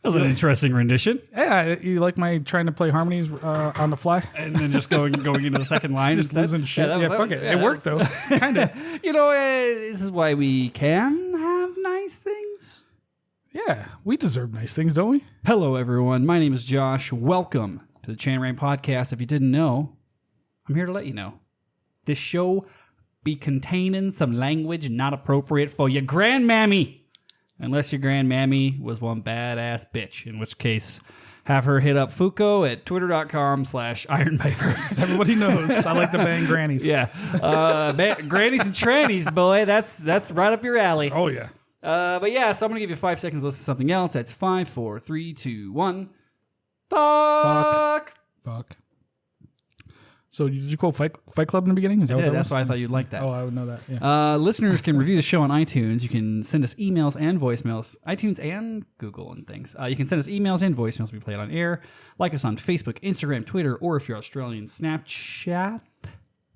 That was an interesting rendition. Yeah, you like my trying to play harmonies on the fly? And then just going into the second line. Just losing shit. Yeah, fuck it. It worked, though. Kind of. This is why we can have nice things. Yeah, we deserve nice things, don't we? Hello, everyone. My name is Josh. Welcome to the Chan Rant Podcast. If you didn't know, I'm here to let you know. This show be containing some language not appropriate for your grandmammy. Unless your grandmammy was one badass bitch, in which case, have her hit up Fooko at twitter.com/ironpiper. Everybody knows I like to bang grannies. Yeah. Grannies and trannies, boy. That's right up your alley. Oh, yeah. But yeah, so I'm going to give you 5 seconds to listen to something else. That's 5, 4, 3, 2, 1. Fuck. So did you quote Fight Club in the beginning? Is that what that That's was? why I thought you'd like that. Oh, I would know that. Yeah. Listeners can review the show on iTunes. You can send us emails and voicemails. iTunes and Google and things. You can send us emails and voicemails. We play it on air. Like us on Facebook, Instagram, Twitter, or if you're Australian, Snapchat.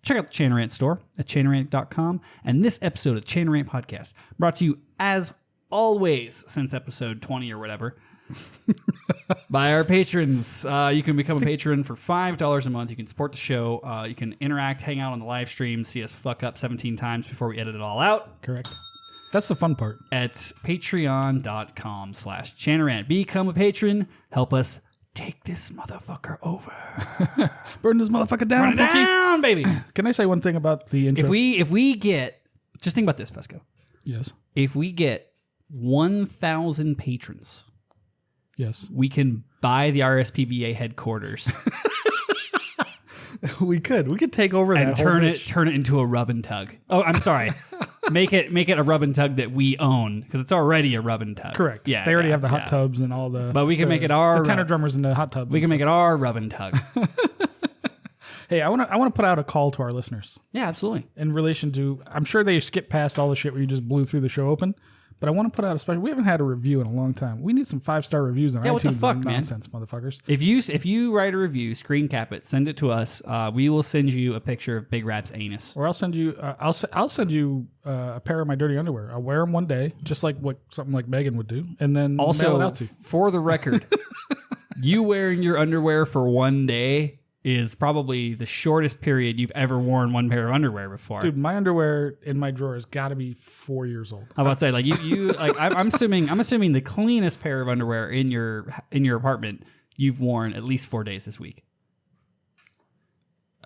Check out the Chan Rant store at chanrant.com. And this episode of Chan Rant Podcast brought to you, as always, since episode 20 or whatever, by our patrons. You can become a patron for $5 a month. You can support the show. You can interact, hang out on the live stream, see us fuck up 17 times before we edit it all out. Correct. That's the fun part. At patreon.com/Chanarant. Become a patron. Help us take this motherfucker over. Burn this motherfucker down, Burn it down, baby. Can I say one thing about the intro? If we get, just think about this, Fesco. Yes. If we get 1,000 patrons, yes, we can buy the RSPBA headquarters. We could take over that and turn it into a rub and tug. Oh, I'm sorry. make it a rub and tug that we own, because it's already a rub and tug. Correct. Yeah, they already have the hot tubs and all the. But we can make it our the tenor drummers in the hot tubs. We can make it our rub and tug. Hey, I want to put out a call to our listeners. Yeah, absolutely. In relation to, I'm sure they skipped past all the shit where you just blew through the show open. But I want to put out a special. We haven't had a review in a long time. We need some 5-star reviews on iTunes. What the fuck, man? Nonsense, motherfuckers. If you write a review, screen cap it, send it to us. We will send you a picture of Big Rap's anus. Or I'll send you. I'll send you a pair of my dirty underwear. I'll wear them one day, just like something like Megan would do, and then also, mail it out to you. For the record, you wearing your underwear for one day is probably the shortest period you've ever worn one pair of underwear before. Dude, my underwear in my drawer has got to be 4 years old. I was about to say, like you like I'm assuming the cleanest pair of underwear in your apartment you've worn at least 4 days this week.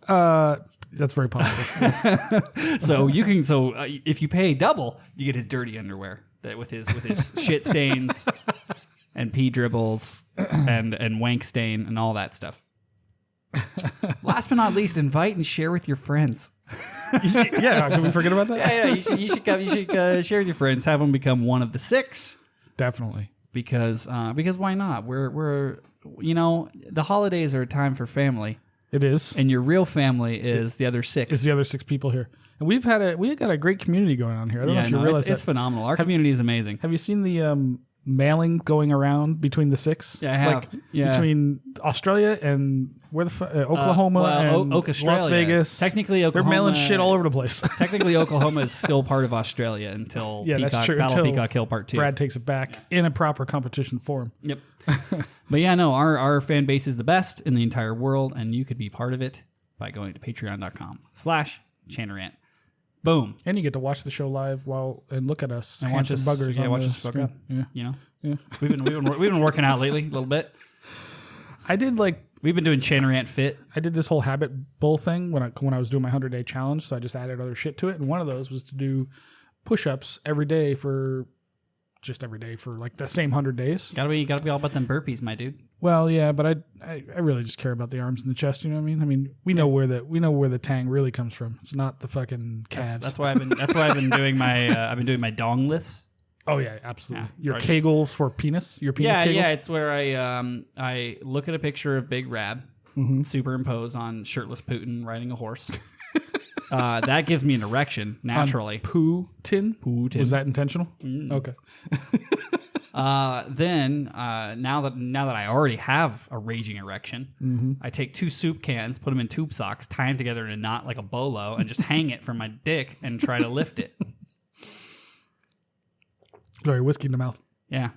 That's very possible. Yes. So you can if you pay double, you get his dirty underwear with his shit stains and pee dribbles and wank stain and all that stuff. Last but not least, invite and share with your friends. Yeah, can we forget about that? Yeah. You should share with your friends. Have them become one of the 6. Definitely. Because why not? We're the holidays are a time for family. It is, and your real family is the other 6. It's the other 6 people here, and we've got a great community going on here. I don't know if you realize it's phenomenal. Our community is amazing. Have you seen the mailing going around between the 6? Yeah, I have. Between Australia and Oklahoma and Las Vegas. Technically, Oklahoma, they're mailing shit all over the place. Technically, Oklahoma is still part of Australia until that's true. Battle Peacock Hill Part 2. Brad takes it back in a proper competition form. Yep. But yeah, no, our fan base is the best in the entire world, and you could be part of it by going to patreon.com/Chanarant. Boom. And you get to watch the show live and look at us and handsome buggers. Yeah, watch us fuck up. Yeah. Yeah. We've been working out lately a little bit. We've been doing Chanarant Fit. I did this whole habit bull thing when I was doing my 100-day challenge, so I just added other shit to it, and one of those was to do push-ups every day for like the same 100 days. Gotta be all about them burpees, my dude. Well, yeah, but I really just care about the arms and the chest. You know what I mean? I mean, we know where the tang really comes from. It's not the fucking calves. That's why I've been doing my dong lifts. Oh yeah, absolutely. Your Kegels for penis. Your penis Kegels. Yeah. It's where I look at a picture of Big Rab, superimpose on shirtless Putin riding a horse. That gives me an erection naturally. Putin? Was that intentional? Okay. Then now that I already have a raging erection, I take 2 soup cans, put them in tube socks, tie them together in a knot like a bolo, and just hang it from my dick and try to lift it. Sorry, whiskey in the mouth. Yeah.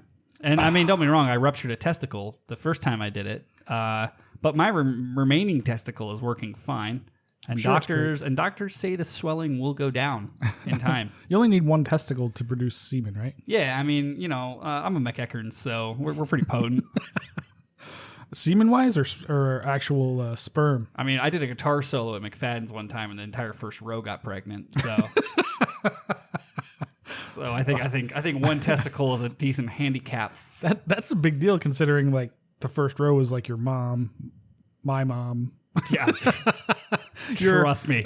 And I mean, don't be wrong, I ruptured a testicle the first time I did it. But my remaining testicle is working fine. And sure doctors say the swelling will go down in time. You only need one testicle to produce semen, right? Yeah, I mean, I'm a McEachern, so we're pretty potent. Semen-wise or actual sperm? I mean, I did a guitar solo at McFadden's one time, and the entire first row got pregnant. So, I think one testicle is a decent handicap. That's a big deal considering like the first row is like your mom, my mom. Yeah. Trust me.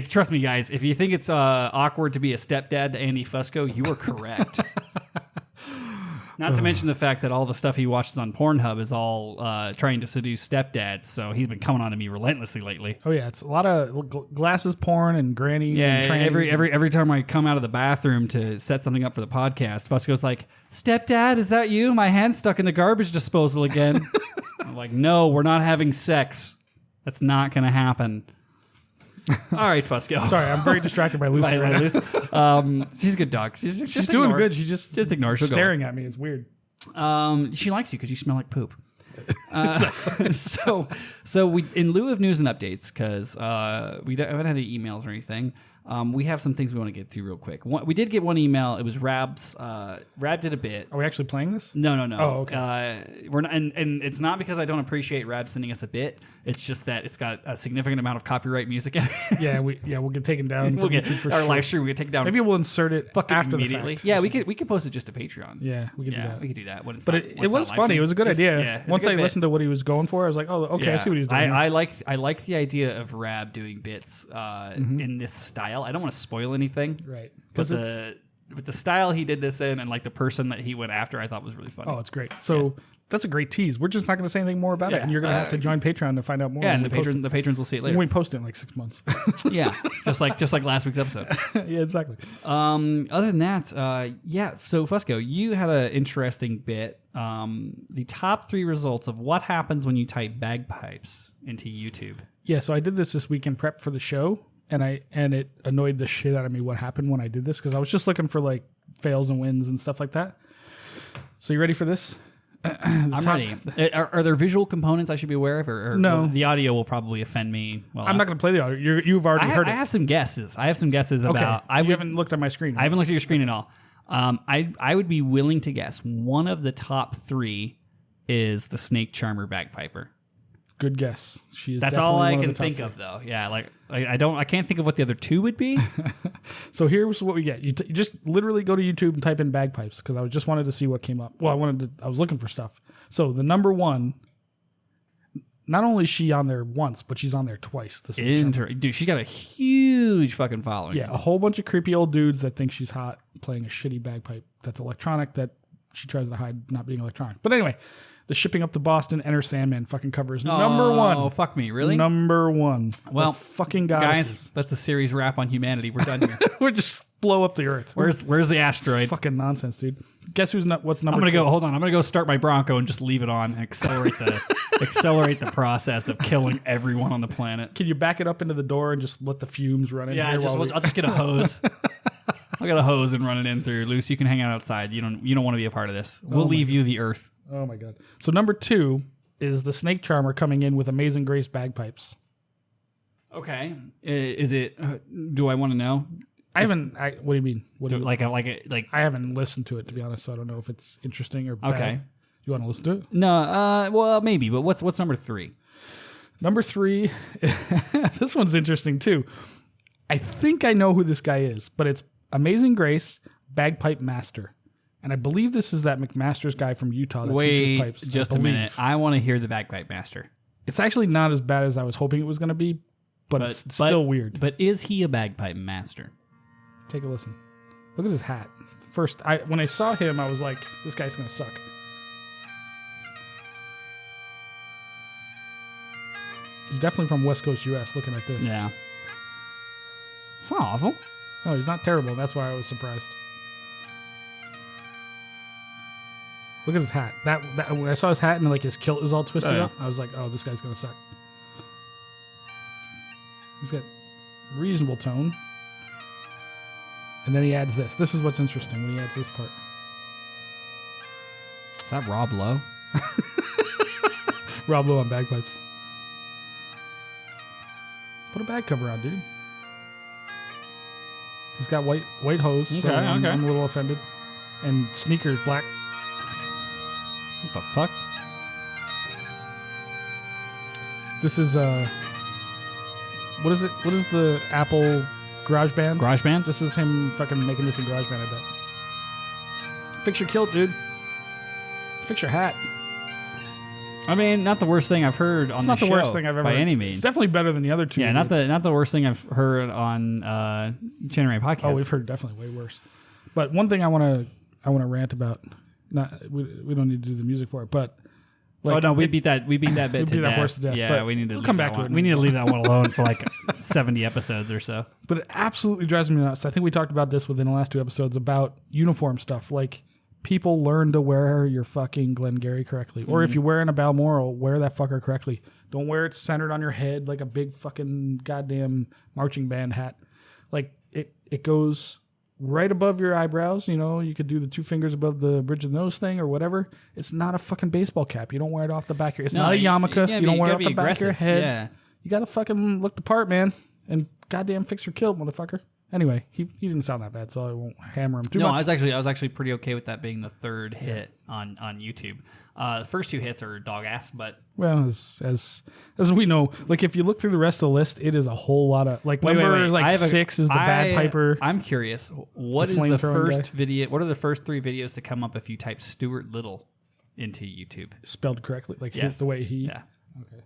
Trust me, guys. If you think it's awkward to be a stepdad to Andy Fusco, you are correct. Not to mention the fact that all the stuff he watches on Pornhub is all trying to seduce stepdads. So he's been coming on to me relentlessly lately. Oh yeah, it's a lot of glasses porn and grannies. Yeah, and trannies. every time I come out of the bathroom to set something up for the podcast, Fusco's like, "Stepdad, is that you? My hand's stuck in the garbage disposal again." I'm like, "No, we're not having sex. That's not going to happen." All right, Fusco. Sorry, I'm very distracted by Lucy. She's a good dog. She's doing good. She's just ignore. She'll staring at me. It's weird. She likes you because you smell like poop. So we, in lieu of news and updates, because we haven't had any emails or anything, we have some things we want to get through real quick. We did get one email. It was Rab's. Rab did a bit. Are we actually playing this? No. Oh, okay. We're not, and it's not because I don't appreciate Rab sending us a bit. It's just that it's got a significant amount of copyright music in it. We'll get taken down. We'll get our live stream. We get taken down. Maybe we'll insert it after immediately. The fact. Yeah, we could post it just to Patreon. Yeah, we could do that. We could do that. But it was funny. It was a good idea. Once I listened to what he was going for, I was like, oh, okay, I see what he's doing. I like the idea of Rab doing bits in this style. I don't want to spoil anything, right? Because with the style he did this in and like the person that he went after, I thought was really funny. Oh, it's great. So that's a great tease. We're just not going to say anything more about it, and you're going to have to join Patreon to find out more. Yeah, and the patrons will see it later. When we post it in like 6 months. Yeah, just like last week's episode. Yeah, exactly. Other than that, So Fusco, you had an interesting bit. The top 3 results of what happens when you type bagpipes into YouTube. Yeah, so I did this week in prep for the show, and it annoyed the shit out of me what happened when I did this because I was just looking for like fails and wins and stuff like that. So you ready for this? I'm ready. Are there visual components I should be aware of? Or no. The audio will probably offend me. Well, I'm not going to play the audio. You've already heard it. I have some guesses. about... Okay. You haven't looked at my screen. Right? I haven't looked at your screen at all. I would be willing to guess one of the top 3 is the snake charmer bagpiper. Good guess. She is. That's all I can think of, though. Yeah, I can't think of what the other 2 would be. So here's what we get. You just literally go to YouTube and type in bagpipes because I just wanted to see what came up. Well, I was looking for stuff. So the number 1. Not only is she on there once, but she's on there twice. Dude, she's got a huge fucking following. Yeah, a whole bunch of creepy old dudes that think she's hot playing a shitty bagpipe that's electronic that she tries to hide not being electronic. But anyway, the Shipping Up to Boston Enter Sandman fucking cover is number 1. Oh, fuck me. Really? Number 1. Well, fucking guys, that's a series wrap on humanity. We're done here. We're just blow up the earth. Where's the asteroid? Fucking nonsense, dude. Guess what's number 2? Hold on. I'm going to go start my Bronco and just leave it on and accelerate the process of killing everyone on the planet. Can you back it up into the door and just let the fumes run in? Yeah, I'll just get a hose. I'll get a hose and run it in through. Luce, you can hang out outside. You don't want to be a part of this. We'll leave you the earth. Oh my God. So number 2 is the snake charmer coming in with Amazing Grace bagpipes. Okay. Is it, do I want to know? What do you mean? I haven't listened to it, to be honest, so I don't know if it's interesting or bad. Okay. You want to listen to it? No, well, maybe, but what's number 3? Number 3, this one's interesting too. I think I know who this guy is, but it's Amazing Grace Bagpipe Master. And I believe this is that McMaster's guy from Utah that teaches pipes. Just a minute. I want to hear the Bagpipe Master. It's actually not as bad as I was hoping it was going to be, but it's still weird. But is he a bagpipe master? Take a listen. Look at his hat. First, when I saw him, I was like, this guy's going to suck. He's definitely from West Coast U.S. looking at this. Yeah. It's not awful. No, he's not terrible. That's why I was surprised. Look at his hat. That when I saw his hat and like his kilt is all twisted up, I was like, oh, this guy's going to suck. He's got reasonable tone. And then he adds this. This is what's interesting when he adds this part. Is that Rob Lowe? Rob Lowe on bagpipes. Put a bag cover on, dude. He's got white hose. Okay, so I'm okay. a little offended. And sneakers, black. What the fuck? This is what is it? What is the Apple GarageBand? GarageBand? This is him fucking making this in GarageBand, I bet. Fix your kilt, dude. Fix your hat. I mean, not the worst thing I've heard on It's the not the show worst thing I've ever by any It's means. definitely better than the other two. Yeah, not the worst thing I've heard on January podcast. Oh, we've heard definitely way worse. But one thing I want to rant about. Not we don't need to do the music for it, but like, we beat that bit we to beat that death. horse to death, Yeah, but we need to we'll leave come that back to one. it. We need to leave that one alone for like 70 episodes or so. But it absolutely drives me nuts. I think we talked about this within the last 2 episodes about uniform stuff. Like, people learn to wear your fucking Glengarry correctly. Or if you're wearing a Balmoral, wear that fucker correctly. Don't wear it centered on your head like a big fucking goddamn marching band hat. Like, it goes right above your eyebrows. You know, you could do the 2 fingers above the bridge of the nose thing or whatever. It's not a fucking baseball cap. You don't wear it off the back of your... It's not a yarmulke. You don't wear it off the back of your head. Yeah. You got to fucking look the part, man. And goddamn fix your kilt, motherfucker. Anyway, he didn't sound that bad, so I won't hammer him too much. I was actually pretty okay with that being the third hit on YouTube. The first 2 hits are dog ass, but Well, as we know, like if you look through the rest of the list, it is a whole lot of like number like 6 is the bagpiper. I'm curious. What The is the flamethrowing first guy. video? What are the first 3 videos to come up if you type Stuart Little into YouTube? Spelled correctly, like Yes. the way he. Yeah, Okay.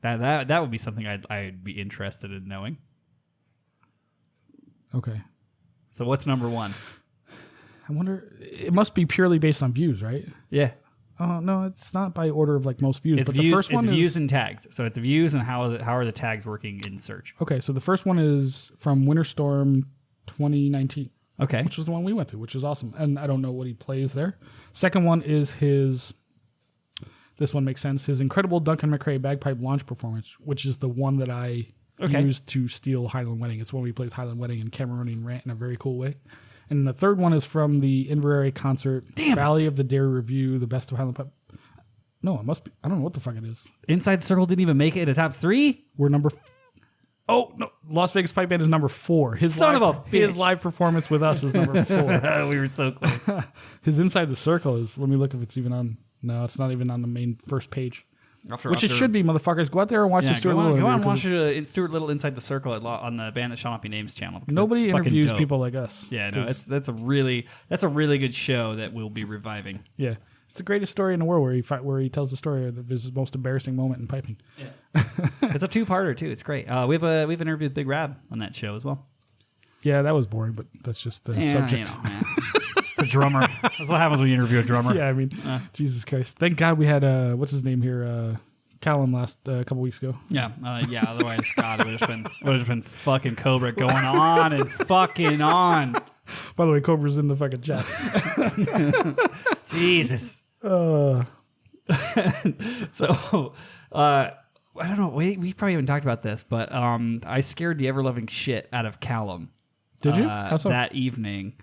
that would be something I'd be interested in knowing. Okay. So what's number 1? I wonder. It must be purely based on views, right? Yeah, Oh no, it's not by order of like most views. it's but views. the first one it's is views and tags. So it's views and how are the tags working in search? okay. So the first one is from Winter Storm 2019. Okay, Which was the one we went to, which is awesome. And I don't know what he plays there. Second one is this one makes sense, his incredible Duncan McRae bagpipe launch performance, which is the one that I used to steal Highland Wedding. It's when he plays Highland Wedding and Cameroonian Rant in a very cool way. And the third one is from the Inverary concert, Valley of the Dare Review, the best of Highland Pipe. No, it must be. I don't know what the fuck it is. Inside the Circle didn't even make it to top 3. We're number... Oh, no. Las Vegas Pipe Band is number 4. His Son live, of a bitch. His live performance with us is number 4. We were so close. His Inside the Circle is... Let me look if it's even on... No, it's not even on the main first page. Which it should be, motherfuckers. Go out there and watch the Stuart Little Go on, interview, 'cause watch Stuart Little Inside the Circle on the Band That Shall Not Be Names channel. nobody it's fucking interviews dope. people like us. Yeah, no, 'Cause- that's a really good show that we'll be reviving. Yeah. It's the greatest story in the world where he tells the story of his most embarrassing moment in piping. It's a 2-parter too. It's great. We've interviewed Big Rab on that show as well. Yeah, that was boring, but that's just the subject. You know, man. It's a drummer. That's what happens when you interview a drummer. Yeah, I mean, Jesus Christ. Thank God we had, what's his name here? Callum last couple weeks ago. Yeah. Otherwise, God, it would have just been fucking Cobra going on and fucking on. By the way, Cobra's in the fucking chat. Jesus. So, I don't know. We probably haven't talked about this, but I scared the ever-loving shit out of Callum. Did you? How so? That evening.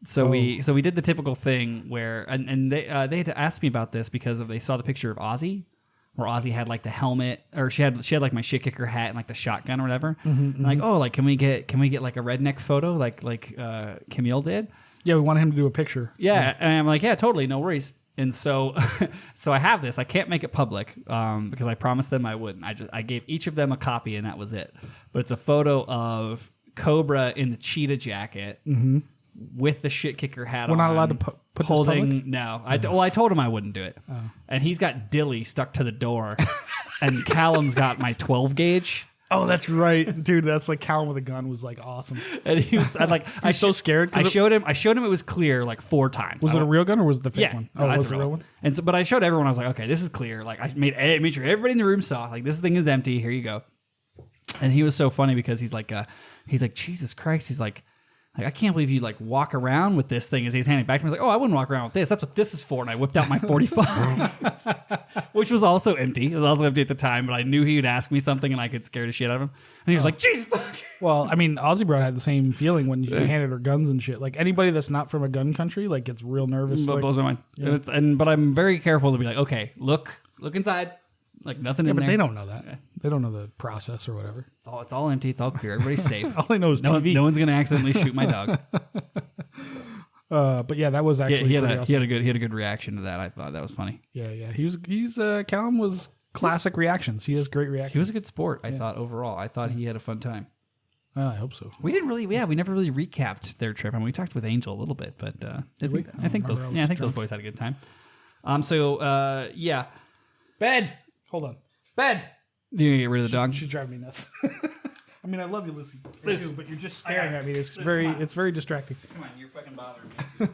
So we did the typical thing where and they had to ask me about this because they saw the picture of Ozzy, where Ozzy had like the helmet, or she had like my shit kicker hat and like the shotgun or whatever. And like, oh, like can we get like a redneck photo like Camille did? Yeah, we wanted him to do a picture. Yeah, and I'm like, yeah, totally, no worries. And so, so I have this. I can't make it public because I promised them I wouldn't. I gave each of them a copy, and that was it. But it's a photo of Cobra in the cheetah jacket with the shit kicker hat on. We're not allowed to put this holding. public? No, I told him I wouldn't do it. And he's got Dilly stuck to the door, and Callum's got my 12 gauge. Oh, that's right, dude. That's like Callum with a gun was like awesome. And he was I so scared. I showed him it was clear like 4 times. Was it a real gun or was it the fake Yeah, one? no, Oh, that's was it a real one? And so, but I showed everyone. I was like, okay, this is clear. Like I made sure everybody in the room saw. Like this thing is empty. Here you go. And he was so funny because he's like, Jesus Christ. He's like, Like, I can't believe you like walk around with this thing as he's handing it back to me. I was like, oh, I wouldn't walk around with this. That's what this is for. And I whipped out my 45, which was also empty. It was also empty at the time, but I knew he would ask me something and I could scare the shit out of him. And he was like, Jesus fuck. Well, I mean, Aussie Brown had the same feeling when you handed her guns and shit. Like anybody that's not from a gun country, like gets real nervous. But Like, blows my mind. Yeah. But I'm very careful to be like, okay, look inside. Like nothing yeah, in but there. they don't know that. They don't know the process or whatever. It's all empty. It's all clear. Everybody's safe. All they know is no, TV. no one's gonna accidentally shoot my dog. But yeah, that was actually he had pretty a awesome. he had a good reaction to that. I thought that was funny. Yeah. Callum was classic reactions. He has great reactions. He was a good sport. I thought overall. I thought he had a fun time. Well, I hope so. We didn't really, we never really recapped their trip. I mean, we talked with Angel a little bit, but I think those boys had a good time. Bed. Hold on. Bed. You gonna get rid of the dog? She's driving me nuts. I mean, I love you, Lucy. I do, but you're just staring at me. It's very distracting. Come on, you're fucking bothering me.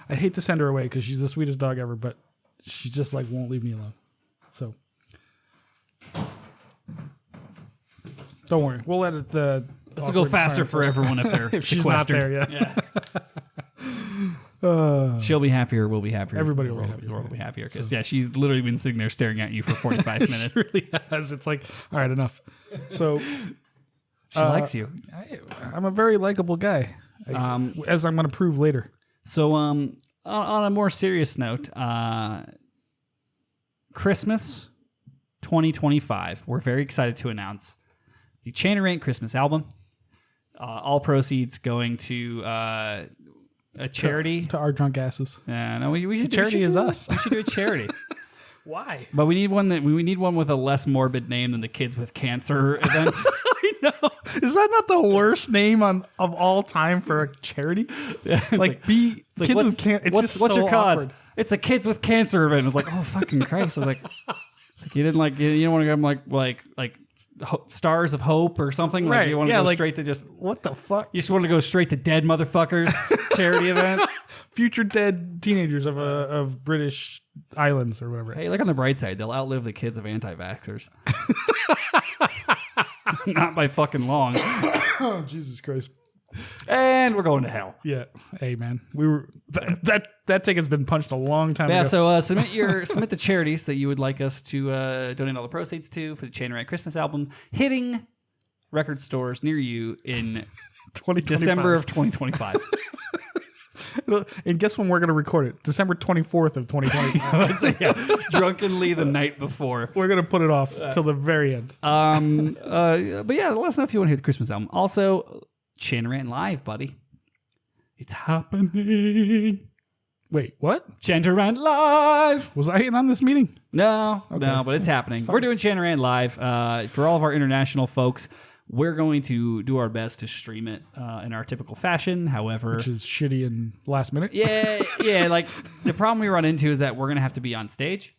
I hate to send her away because she's the sweetest dog ever, but she just like won't leave me alone. So don't worry, we'll edit the. This will go faster for everyone if they're if she's not sequestered. there. Yeah. She'll be happier. We'll be happier. Everybody the will be world, happier. The world will be happier because she's literally been sitting there staring at you for 45 minutes. She really has. It's like, all right, enough. So She likes you. I'm a very likable guy, as I'm going to prove later. So, on a more serious note, Christmas 2025. We're very excited to announce the Chain of Rain Christmas album. All proceeds going to a charity. To our drunk asses. No, we should. Charity is us. We should do a charity. Why? But we need one with a less morbid name than the Kids with Cancer event. I know. Is that not the worst name of all time for a charity? Kids with cancer. What's your cause? It's a Kids with Cancer event. I was like, oh fucking Christ! I was like you didn't you don't want to go like Stars of Hope or something. Like right? You want to go straight to just what the fuck? You just want to go straight to dead motherfuckers charity event. Future dead teenagers of British islands or whatever. Hey, look on the bright side. They'll outlive the kids of anti-vaxxers. Not by fucking long. Oh, Jesus Christ. And we're going to hell. Yeah. Hey, man. We were that ticket's been punched a long time ago. Yeah, so submit the charities that you would like us to donate all the proceeds to for the Chain of Rain Christmas album hitting record stores near you in December of 2025. And guess when we're going to record it? December 24th of 2025. So, yeah, drunkenly the night before. We're going to put it off till the very end. But yeah, let us know if you want to hear the Christmas album. Also, Chain of Rain Live, buddy. It's happening. Wait, what? Chain of Rain Live. Was I in on this meeting? No, but it's happening. We're doing Chain of Rain Live. For all of our international folks, we're going to do our best to stream it in our typical fashion. However, which is shitty and last minute. Yeah. Like the problem we run into is that we're going to have to be on stage.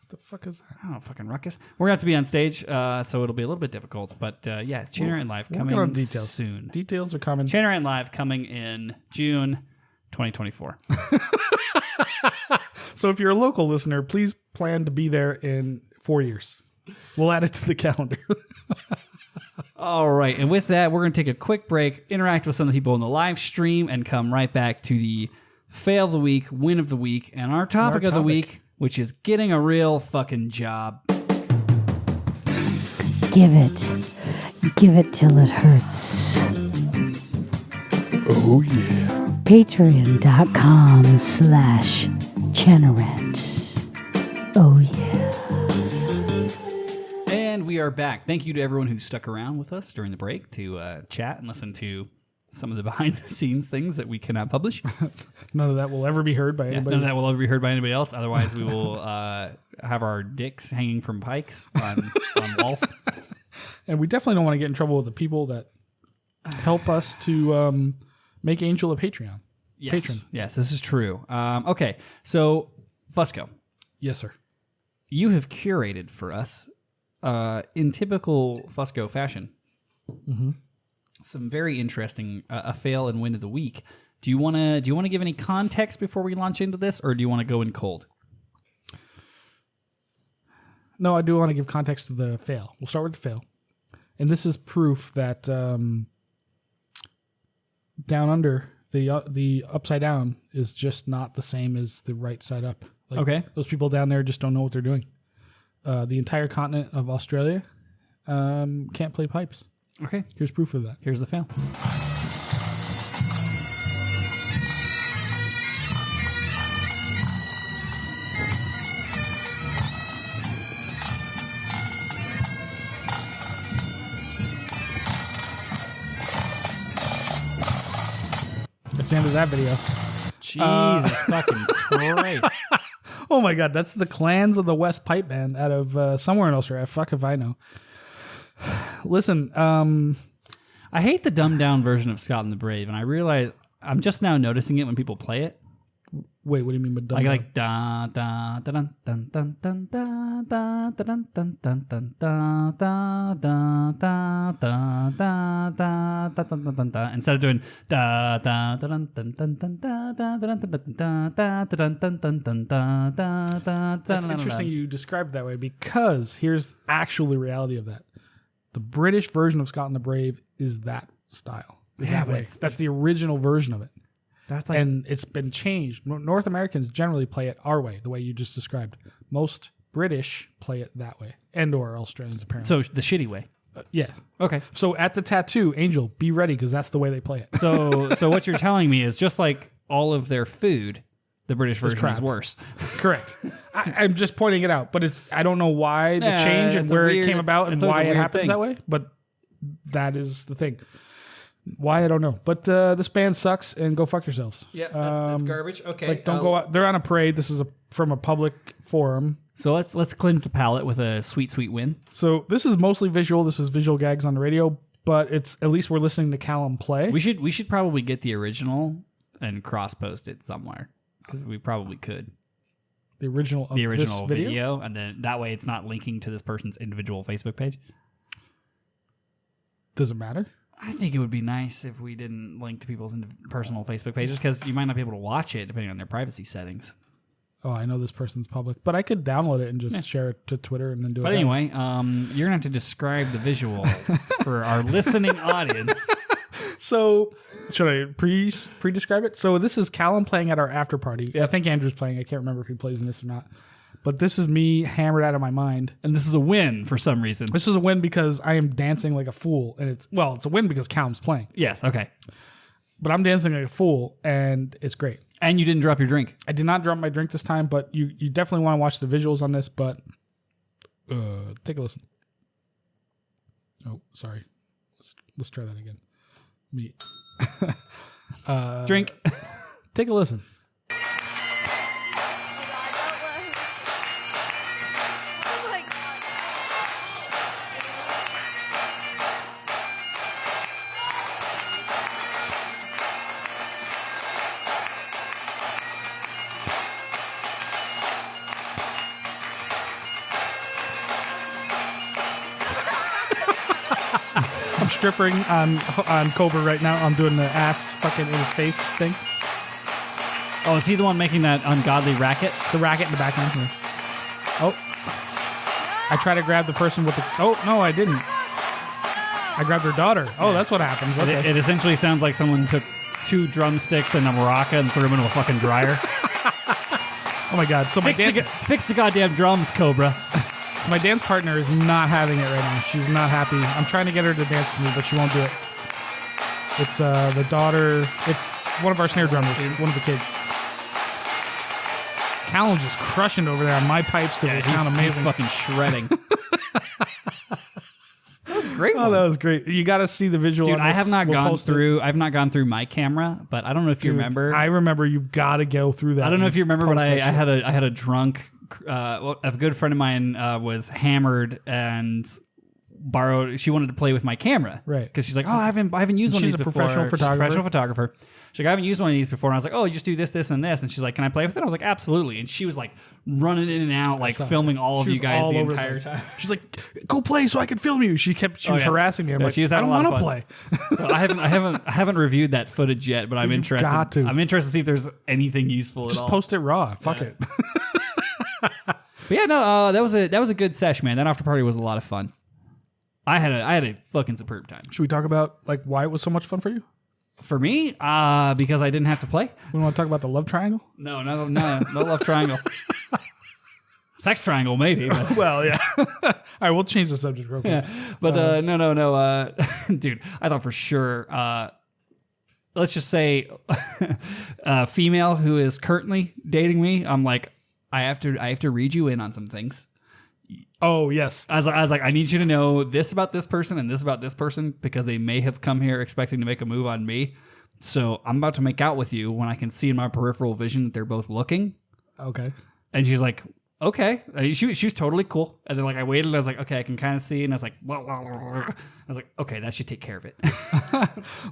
What the fuck is that? Oh, fucking ruckus. We're going to have to be on stage, so it'll be a little bit difficult. But yeah, Chain of Rain Live coming on details soon. Details are coming. Chain of Rain Live coming in June 2024. So if you're a local listener, please plan to be there in 4 years. We'll add it to the calendar. All right. And with that, we're going to take a quick break, interact with some of the people in the live stream, and come right back to the fail of the week, win of the week, and our topic of the week, which is getting a real fucking job. Give it till it hurts. Oh, yeah. Patreon.com/Chenerent. Oh, yeah. And we are back. Thank you to everyone who stuck around with us during the break to chat and listen to some of the behind-the-scenes things that we cannot publish. None of that will ever be heard by anybody. None of that will ever be heard by anybody else. Otherwise, we will have our dicks hanging from pikes on walls. And we definitely don't want to get in trouble with the people that help us to make Angel a Patreon. Yes. Patron. Yes, this is true. Okay, so Fusco. Yes, sir. You have curated for us, in typical Fusco fashion, some very interesting a fail and win of the week. Do you want to give any context before we launch into this, or do you want to go in cold? No, I do want to give context to the fail. We'll start with the fail, and this is proof that down under, the upside down is just not the same as the right side up. Like, Okay. those people down there just don't know what they're doing. The entire continent of Australia can't play pipes. Okay. Here's proof of that. Here's the fail. That's the end of that video. Jesus fucking Christ. Oh my God, that's the Clans of the West Pipe Band out of somewhere in Australia. Fuck if I know. Listen, I hate the dumbed down version of Scott and the Brave, and I realize I'm just now noticing it when people play it. wait, what do you mean by dumb? Like da da da dun dun dun dun da da da dun dun dun dun da da da da da da da da dun dun dun, instead of doing da da da dun dun dun dun da da da dun dun da da da dun dun dun dun da da da. That's interesting you described it that way, because here's actually the reality of that. The British version of Scott and the Brave is that style. Is that way. That's the original version of it. That's like, And it's been changed. North Americans generally play it our way, the way you just described. Most British play it that way, and or Australians apparently. so the shitty way. Yeah. Okay. So at the tattoo, Angel, be ready, because that's the way they play it. So what you're telling me is just like all of their food, the British version is crap. worse. Correct. I'm just pointing it out, but I don't know why the Yeah, change and it's a where weird- it came about and it's always why a it weird happens thing. that way, but that is the thing. Why, I don't know. But this band sucks, and go fuck yourselves. Yeah, that's garbage. Okay. Like, don't go out. They're on a parade. This is from a public forum. So let's cleanse the palate with a sweet win. So this is mostly visual. This is visual gags on the radio, but it's at least we're listening to Callum play. We should probably get the original and cross post it somewhere, because we probably could. The original of The original this video? video, and then that way it's not linking to this person's individual Facebook page. Does it matter? I think it would be nice if we didn't link to people's personal Facebook pages, because you might not be able to watch it depending on their privacy settings. Oh, I know this person's public, but I could download it and just share it to Twitter and then do it. But anyway, you're gonna have to describe the visuals for our listening audience. So, should I pre-describe it? So, this is Callum playing at our after party. I think Andrew's playing. I can't remember if he plays in this or not. But this is me hammered out of my mind. And this is a win for some reason. This is a win because I am dancing like a fool. And it's a win because Callum's playing. Yes, okay. But I'm dancing like a fool, and it's great. And you didn't drop your drink. I did not drop my drink this time, but you definitely want to watch the visuals on this, but take a listen. Oh, sorry. Let's try that again. Me. Drink. Take a listen. I'm stripping on Cobra right now. I'm doing the ass fucking in his face thing. Oh, is he the one making that ungodly racket? The racket in the background here. Oh. I try to grab the person with the... Oh, no, I didn't. I grabbed her daughter. Oh, that's what happens. Okay. It essentially sounds like someone took 2 drumsticks and a maraca and threw them into a fucking dryer. Oh, my God. So Fix the goddamn drums, Cobra. my dance partner is not having it right now. She's not happy. I'm trying to get her to dance with me, but she won't do it. It's the daughter. It's one of our snare drummers, one of the kids. Callum's just crushing over there on my pipes because they sound amazing. He's fucking shredding. That was a great one. Oh, that was great. You got to see the visual. Dude, on I this. have not We'll gone post it. through. I've not gone through my camera, but I don't know if you remember. I remember. You've got to go through that. I don't know if you remember, but Post I that shit. had a drunk. A good friend of mine was hammered and borrowed. She wanted to play with my camera, Right. Because she's like, "Oh, I haven't used one of She's these a before." professional She's photographer. a professional photographer. She's like, "I haven't used one of these before." And I was like, "Oh, you just do this, this, and this." And she's like, "Can I play with it?" I was like, "Absolutely." And she was like running in and out, like filming all of She you was guys all the over entire place. time. She's like, "Go play so I can film you." She was harassing me. I'm like, she was I having don't a lot want of to fun. play. So I haven't reviewed that footage yet, but I'm interested. got to. I'm interested to see if there's anything useful at Just all. post it raw. Fuck it. But yeah, no, that was a good sesh, man. That after party was a lot of fun. I had a fucking superb time. Should we talk about like why it was so much fun for you? For me, because I didn't have to play. We want to talk about the love triangle? No love triangle. Sex triangle, maybe. But. Well, yeah. All right, we'll change the subject real quick. Yeah. But no. Dude, I thought for sure, let's just say a female who is currently dating me, I'm like, I have to read you in on some things. Oh, yes. I was like, I need you to know this about this person and this about this person because they may have come here expecting to make a move on me. So I'm about to make out with you when I can see in my peripheral vision that they're both looking. Okay. And she's like, okay. She was totally cool. And then like I waited and I was like, okay, I can kind of see. And I was like, I was like, okay, that should take care of it.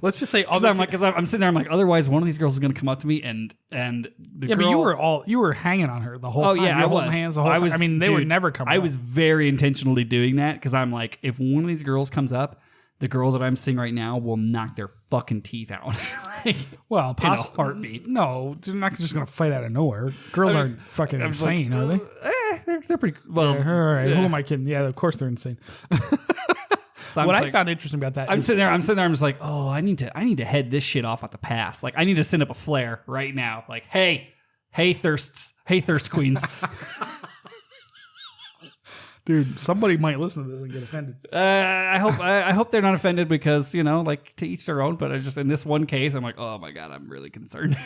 Let's just say, Because I'm sitting there, I'm like, otherwise one of these girls is going to come up to me and the girl. But you were hanging on her the whole time. Oh yeah, I was. Hands the whole time. I mean, they would never come. I was very intentionally doing that because I'm like, if one of these girls comes up, the girl that I'm seeing right now will knock their fucking teeth out. Like, well, in a heartbeat. No, they're not just going to fight out of nowhere. Girls aren't fucking insane, are they? They're pretty well. Yeah, all right, who am I kidding? Yeah, of course they're insane. So what I found interesting about that, I'm sitting there. I'm just like, oh, I need to head this shit off at the pass. Like, I need to send up a flare right now. Like, hey, thirst queens. dude, somebody might listen to this and get offended. I hope they're not offended because like to each their own. But I just in this one case, I'm like, oh my god, I'm really concerned.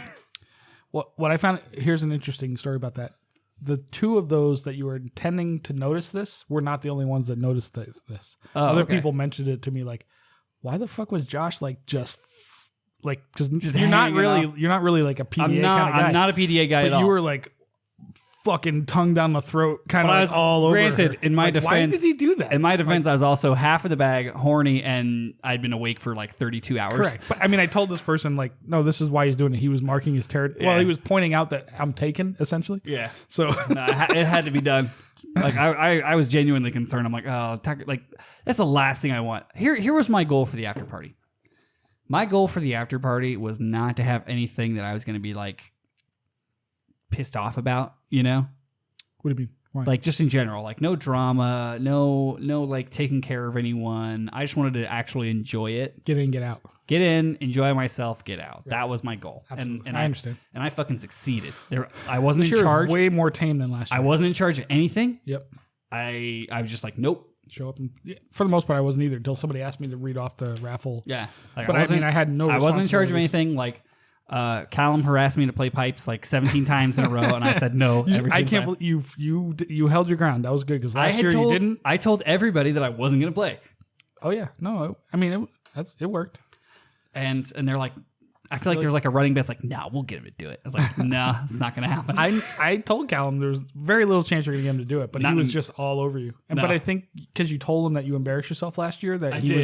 What I found, here's an interesting story about that. The two of those that you were intending to notice this were not the only ones that noticed this. Other people mentioned it to me like, why the fuck was Josh like just like because you're not really like a PDA kind of guy. I'm not a PDA guy at all. But you were like fucking tongue down the throat, kind of like all over. Granted, in my defense, why did he do that? In my defense, I was also half of the bag horny, and I'd been awake for like 32 hours. Correct, but I mean, I told this person like, no, this is why he's doing it. He was marking his territory. Yeah. Well, he was pointing out that I'm taken, essentially. Yeah. So no, it had to be done. Like I was genuinely concerned. I'm like, oh, like that's the last thing I want. Here was my goal for the after party. My goal for the after party was not to have anything that I was going to be like pissed off about, What do you mean? Why? Like just in general, like no drama, no like taking care of anyone. I just wanted to actually enjoy it. Get in, get out. Get in, enjoy myself, get out. Right. That was my goal. Absolutely. And I understand. And I fucking succeeded. I wasn't in charge. Way more tame than last year. I wasn't in charge of anything. Yep. I was just like, nope. Show up and for the most part I wasn't either until somebody asked me to read off the raffle. Yeah. Like, but I had no I wasn't in charge of anything. Like Callum harassed me to play pipes like 17 times in a row, and I said no. I can't believe you held your ground. That was good because last year you didn't. I told everybody that I wasn't going to play. Oh yeah, no, I mean it worked. And they're like, I feel like there's like a running bet. It's like, no, we'll get him to do it. I was like, no, it's not going to happen. I told Callum there's very little chance you're going to get him to do it, but he was just all over you. But I think because you told him that you embarrassed yourself last year, that he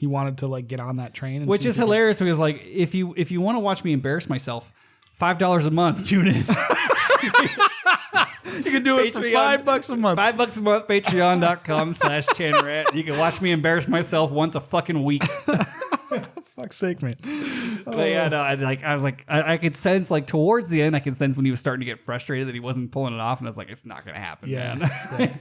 wanted to like get on that train, which is hilarious because like if you want to watch me embarrass myself, $5 a month, tune in. You can do it for $5 a month. $5 a month, patreon.com/Chanrat. You can watch me embarrass myself once a fucking week. Fuck's sake, man. But yeah, no, I was like, I could sense like towards the end, I could sense when he was starting to get frustrated that he wasn't pulling it off, and I was like, it's not gonna happen, man. Yeah.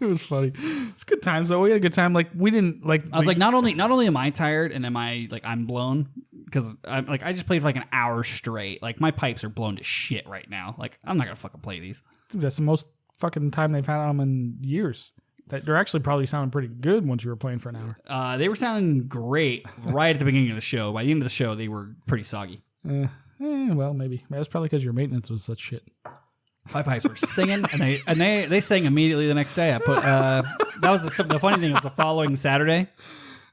It was funny. It's good times though. We had a good time. Like we didn't like. I was like, not only am I tired and am I like I'm blown because I'm like I just played for like an hour straight. Like my pipes are blown to shit right now. Like I'm not gonna fucking play these. Dude, that's the most fucking time they've had on them in years. They're actually probably sounding pretty good once you were playing for an hour. They were sounding great right at the beginning of the show. By the end of the show, they were pretty soggy. Well, maybe. That's probably because your maintenance was such shit. My pipes were singing, and they sang immediately the next day. I put that was the funny thing was the following Saturday,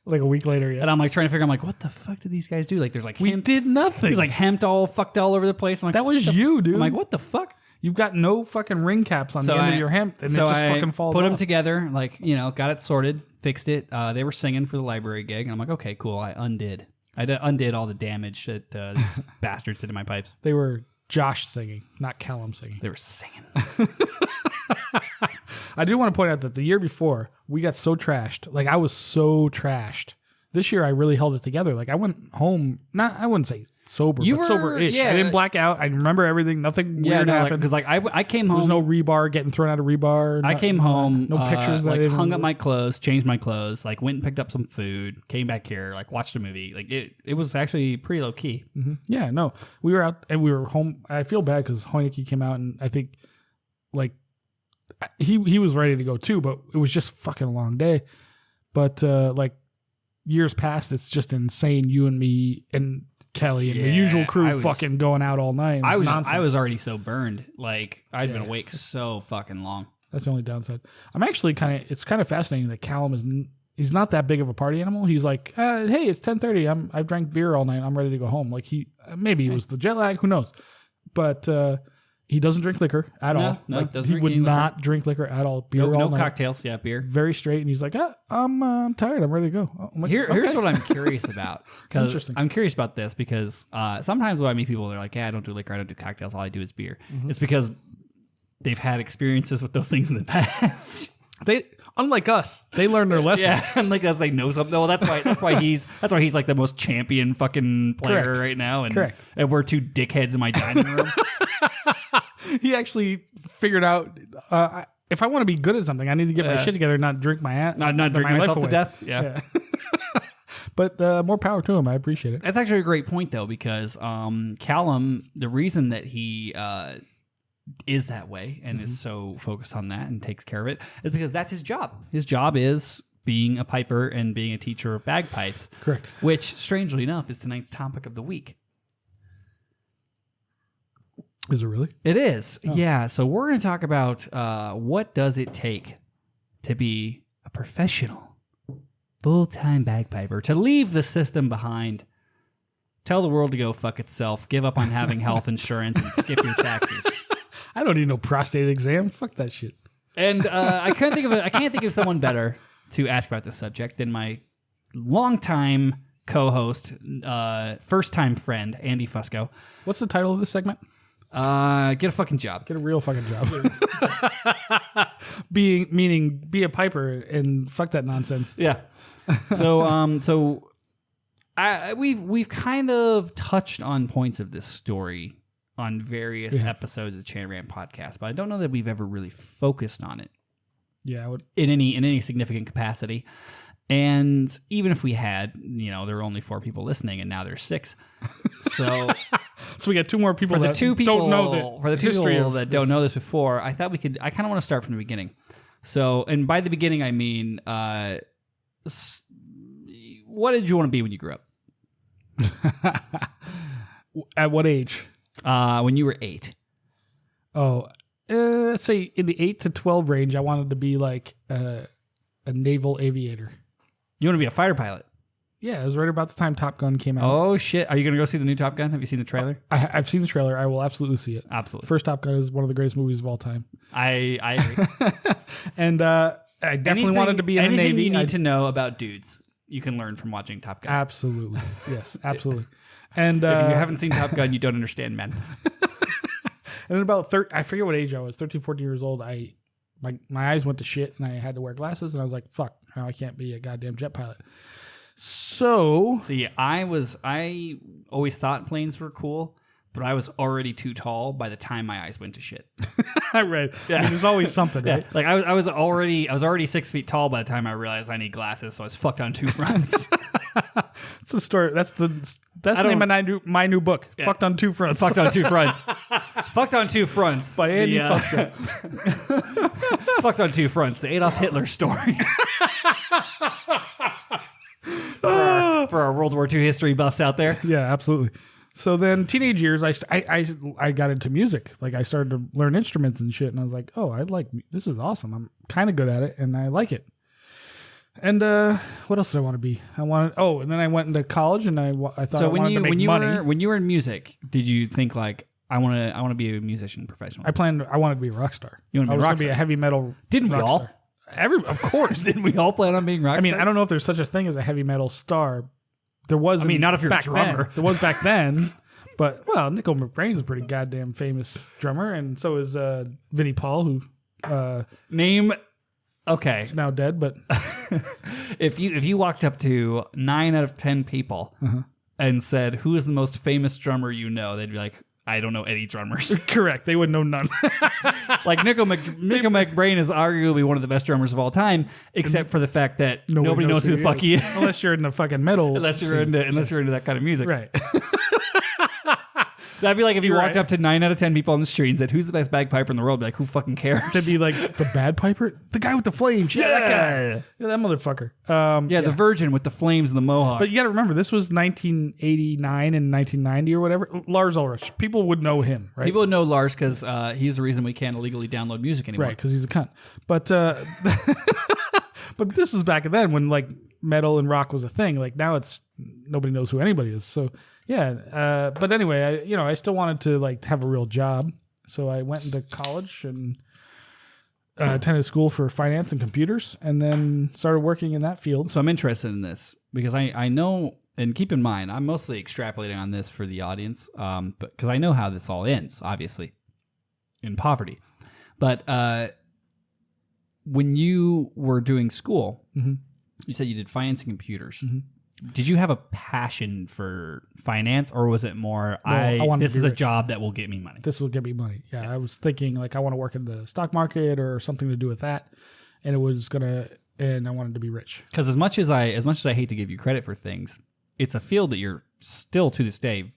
like a week later. Yeah, and I'm like trying to figure. I'm like, what the fuck did these guys do? Like, there's like we did nothing. There's like hemp all fucked all over the place. I'm like, that was you, dude. I'm like, what the fuck? You've got no fucking ring caps on the end of your hemp, and it just fucking falls put off. Them together, like, got it sorted, fixed it. They were singing for the library gig, and I'm like, okay, cool. I undid all the damage that these bastards did to my pipes. They were Josh singing, not Callum singing. They were singing. I do want to point out that the year before, we got so trashed. Like, I was so trashed. This year, I really held it together. Like, I went home, I wouldn't say sober, You but were- sober-ish. yeah. I didn't black out. I remember everything. Nothing weird happened. Because I came there was home. no rebar getting thrown out of rebar. I came home. No pictures that I like didn't hung up remember. my clothes, changed my clothes, like went and picked up some food, came back here, like watched a movie. Like it was actually pretty low key. Yeah, no. We were out and we were home. I feel bad because Hoineke came out and I think like he was ready to go too, but it was just fucking a long day. But like years past, it's just insane. You and me and Kelly and the Yeah, usual crew I was- fucking going out all night. I was nonsense. already so burned. Like I'd been awake so fucking long. That's the only downside. I'm actually it's kind of fascinating that Callum he's not that big of a party animal. He's like, hey, it's 10:30. I've drank beer all night. I'm ready to go home. Like maybe it was the jet lag. Who knows? But he doesn't drink liquor at all. No, Like, doesn't he drink would any liquor. not drink liquor at all. Beer all No night. cocktails. Yeah, beer. Very straight. And he's like, I'm tired. I'm ready to go. I'm like, Here's okay. what I'm curious about. 'Cause Interesting. I'm curious about this because sometimes when I meet people, they're like, "Yeah, I don't do liquor. I don't do cocktails. All I do is beer." It's because they've had experiences with those things in the past. They, unlike us, they learned their lesson. Yeah, and like as they know something. Well, that's why he's like the most champion fucking player Correct. right now. And, Correct. and we're two dickheads in my dining room. He actually figured out if I want to be good at something, I need to get my shit together and not drink my ass. not drink my life myself to away. death. Yeah. But more power to him. I appreciate it. That's actually a great point though, because Callum, the reason that he is that way and is so focused on that and takes care of it is because that's his job. His job is being a piper and being a teacher of bagpipes. Correct. Which, strangely enough, is tonight's topic of the week. Is it really? It is. Yeah. So we're going to talk about what does it take to be a professional, full-time bagpiper, to leave the system behind, tell the world to go fuck itself, give up on having health insurance, and skip your taxes. I don't need no prostate exam. Fuck that shit. And I can't think of someone better to ask about this subject than my longtime co-host, first-time friend, Andy Fusco. What's the title of this segment? Get a fucking job. Get a real fucking job. Meaning be a piper and fuck that nonsense. Yeah. So we've kind of touched on points of this story on various episodes of Chan Rant Podcast, but I don't know that we've ever really focused on it Yeah, I would. in any significant capacity. And even if we had, there were only 4 people listening, and now there's 6. So So we got 2 more people for the that 2 people don't know for the 2 history people of that this. don't know this before, I kind of want to start from the beginning. So, and by the beginning, I mean, what did you want to be when you grew up? At what age? When you were 8. Oh, let's say in the 8 to 12 range, I wanted to be like a naval aviator. You want to be a fighter pilot? Yeah, it was right about the time Top Gun came out. Oh shit! Are you gonna go see the new Top Gun? Have you seen the trailer? I've seen the trailer. I will absolutely see it. Absolutely. First Top Gun is one of the greatest movies of all time. I agree. And I definitely wanted to be in the anything Navy. you I- need to know about dudes, you can learn from watching Top Gun. Absolutely. Yes, absolutely. And If you haven't seen Top Gun, you don't understand men. and at about I forget what age I was, 13, 14 years old, my eyes went to shit and I had to wear glasses and I was like, fuck, now I can't be a goddamn jet pilot. So See, I always thought planes were cool, but I was already too tall by the time my eyes went to shit. I read. I mean, there's always something, right? Like I was already 6 feet tall by the time I realized I need glasses, so I was fucked on 2 fronts. That's the story. That's the name of my new book. Fucked on 2 fronts. Fucked on 2 fronts. Fucked on 2 fronts. By Andy The, Fucked on 2 fronts. The Adolf Hitler story. For our World War II history buffs out there. Yeah, absolutely. So then, teenage years, I got into music. Like I started to learn instruments and shit, and I was like, oh, this is awesome. I'm kind of good at it, and I like it. And what else did I want to be? And then I went into college, and I thought So I wanted to make money. when you were in music, did you think like I want to be a musician professional? I wanted to be a rock star. You wanted to be a I was rock going to be a star? heavy metal. Didn't we rock all? Star. Of course. Didn't we all plan on being rock I mean, stars? I don't know if there's such a thing as a heavy metal star. There was. I mean, not if you're a back drummer. Then. There was back then. But Nickel McBrain's a pretty goddamn famous drummer, and so is Vinnie Paul, who Name. Okay, is now dead. But if you walked up to 9 out of 10 people and said, "Who is the most famous drummer you know?" They'd be like, "I don't know any drummers." Correct. They would know none. Like Nico McBrain is arguably one of the best drummers of all time, except for the fact that nobody knows who the fuck he is. Unless you're in the fucking metal. Unless you're into that kind of music. Right. That'd be like if you walked up to 9 out of 10 people on the street and said, "Who's the best bagpiper in the world?" Be like, "Who fucking cares?" To be like the bad piper, the guy with the flames. Yeah, that guy. Yeah, that motherfucker. The Virgin with the flames and the mohawk. But you got to remember, this was 1989 and 1990 or whatever. Lars Ulrich. People would know him, right? People would know Lars because he's the reason we can't illegally download music anymore. Right, because he's a cunt. But but this was back then when like metal and rock was a thing. Like now it's nobody knows who anybody is. So yeah. But anyway, I still wanted to like have a real job. So I went into college and attended school for finance and computers, and then started working in that field. So I'm interested in this because I know, and keep in mind, I'm mostly extrapolating on this for the audience, but because I know how this all ends, obviously, in poverty. But when you were doing school, you said you did finance and computers. Did you have a passion for finance, or was it more, this is a job that will get me money? This will get me money. Yeah, I was thinking like I want to work in the stock market or something to do with that, and I wanted to be rich. Because as much as I hate to give you credit for things, it's a field that you're still to this day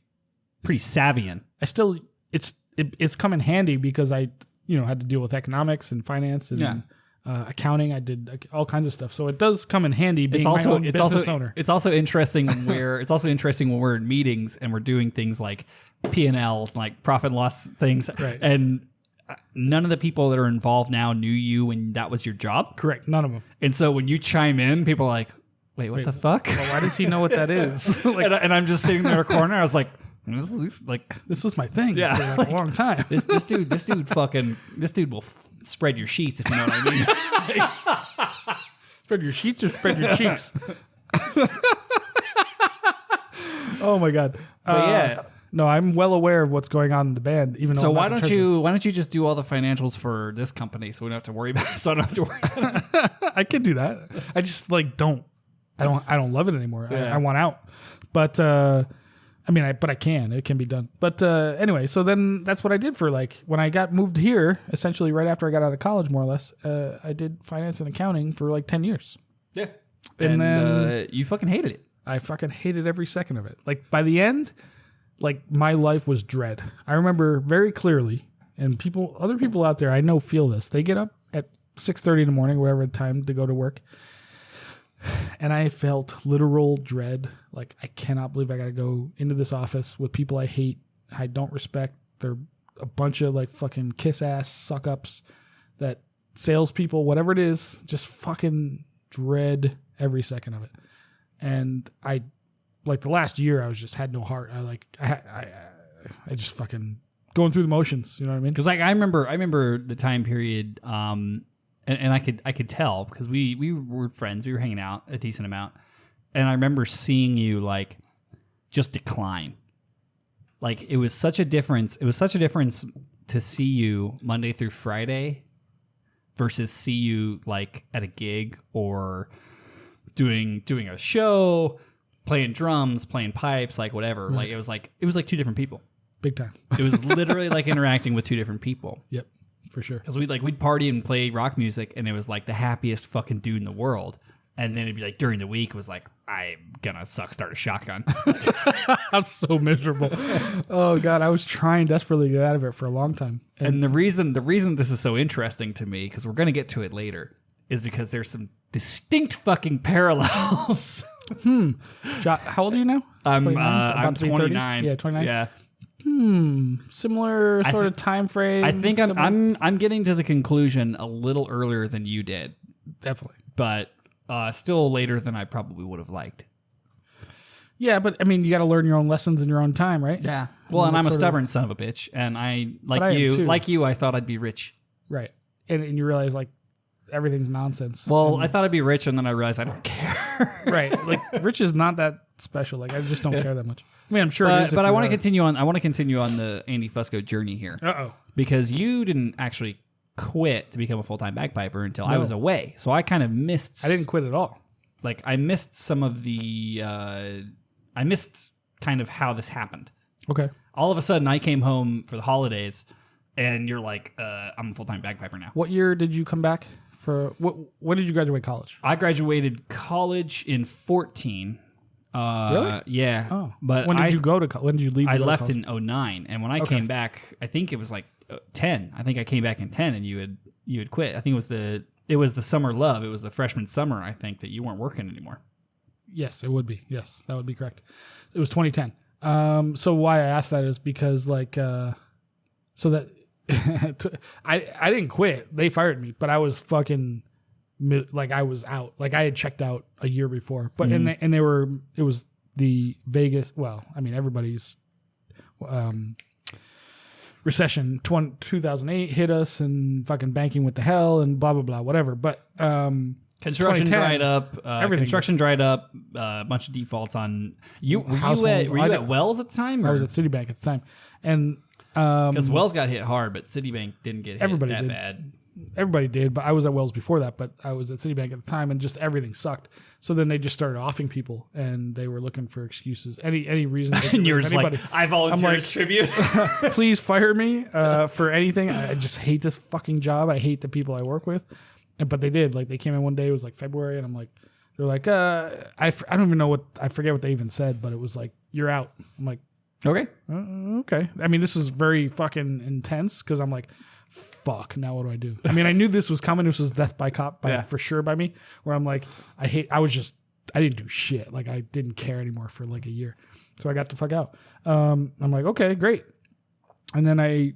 pretty savvy in. It's come in handy because I had to deal with economics and finance and. Accounting, I did all kinds of stuff, so it does come in handy. Being my own business owner. It's also interesting when we're in meetings and we're doing things like P&Ls, like profit and loss things, right. And none of the people that are involved now knew you when that was your job. Correct, none of them. And so when you chime in, people are like, "Wait, what the fuck? Well, why does he know what that is?" and I'm just sitting there in a corner. I was like, this was my thing for like a long time. This dude will spread your sheets, if you know what I mean. Spread your sheets or spread your cheeks. Oh my god! No, I'm well aware of what's going on in the band. Even though so, why don't you just do all the financials for this company so we don't have to worry about it? So I don't have to worry about it. I could do that. I just don't love it anymore. Yeah. I want out, but. But I can. It can be done. But anyway, so then that's what I did for when I got moved here, essentially right after I got out of college, more or less, I did finance and accounting for 10 years. Yeah. And then you fucking hated it. I fucking hated every second of it. By the end, my life was dread. I remember very clearly, and other people out there I know feel this. They get up at 6:30 in the morning, whatever time to go to work. And I felt literal dread. I cannot believe I got to go into this office with people I hate, I don't respect. They're a bunch of fucking kiss ass suck ups, that salespeople, whatever it is, just fucking dread every second of it. And I, the last year, I was just had no heart. I just fucking going through the motions. You know what I mean? Because I remember the time period. And I could tell because we were friends. We were hanging out a decent amount. And I remember seeing you just decline. It was such a difference. It was such a difference to see you Monday through Friday versus see you at a gig or doing a show, playing drums, playing pipes, whatever. Right. It was two different people. Big time. It was literally interacting with two different people. Yep. For sure. Because we'd party and play rock music, and it was the happiest fucking dude in the world. And then it'd be during the week was I'm gonna start a shotgun. I'm so miserable. Oh god, I was trying desperately to get out of it for a long time. And the reason this is so interesting to me, because we're gonna get to it later, is because there's some distinct fucking parallels. How old are you now? I'm 29. Yeah, 29. Yeah. Similar sort of time frame. I think I'm getting to the conclusion a little earlier than you did. Definitely. But still later than I probably would have liked. Yeah, but you got to learn your own lessons in your own time, right? Yeah. Well, and I'm a stubborn son of a bitch, and I thought I'd be rich. Right. And you realize everything's nonsense. Well, I thought I'd be rich, and then I realized I don't care. Right. Rich is not that special. I just don't care that much. I'm sure it is. But I want to continue on. I want to continue on the Andy Fusco journey here. Because you didn't actually quit to become a full-time bagpiper until I was away. So I kind of missed. I didn't quit at all. I missed some of the. I missed kind of how this happened. Okay. All of a sudden, I came home for the holidays, and you're like, I'm a full-time bagpiper now. What year did you come back for? When did you graduate college? I graduated college in 2014. Really? Yeah. Oh. But when did you go to? When did you leave? I left in 2009, and when I Okay. came back, I think it was like 10. I think I came back in 10, and you had quit. I think it was the summer love. It was the freshman summer. I think that you weren't working anymore. Yes, it would be. Yes, that would be correct. It was 2010. So why I asked that is because so that I didn't quit. They fired me, but I was fucking like I was out. Like I had checked out a year before. But and they were. It was the Vegas. Well, I mean everybody's recession. 2008 hit us, and fucking banking went to hell, and blah blah blah, whatever. But Construction 2010, dried up. everything Construction dried up. A bunch of defaults on you. Were House you loans. at Wells at the time? I was at Citibank at the time, and Because Wells got hit hard, but Citibank didn't get hit Everybody that did. bad. everybody did, but I was at Wells before that, but I was at Citibank at the time, and just everything sucked. So then they just started offing people, and they were looking for excuses, any reason. And you were just anybody. like, I volunteer as tribute. Please fire me for anything. I just hate this fucking job. I hate the people I work with. But they did. Like, they came in one day, it was like February, and I'm like, they're like, I don't even know what, I forget what they even said, but it was like, you're out. I'm like, Okay. okay. I mean, this is very fucking intense, because I'm like, fuck, now what do I do? I mean, I knew this was coming. This was death by cop for sure by me, where I'm like, I didn't do shit. Like, I didn't care anymore for like a year. So I got the fuck out. I'm like, okay, great. And then and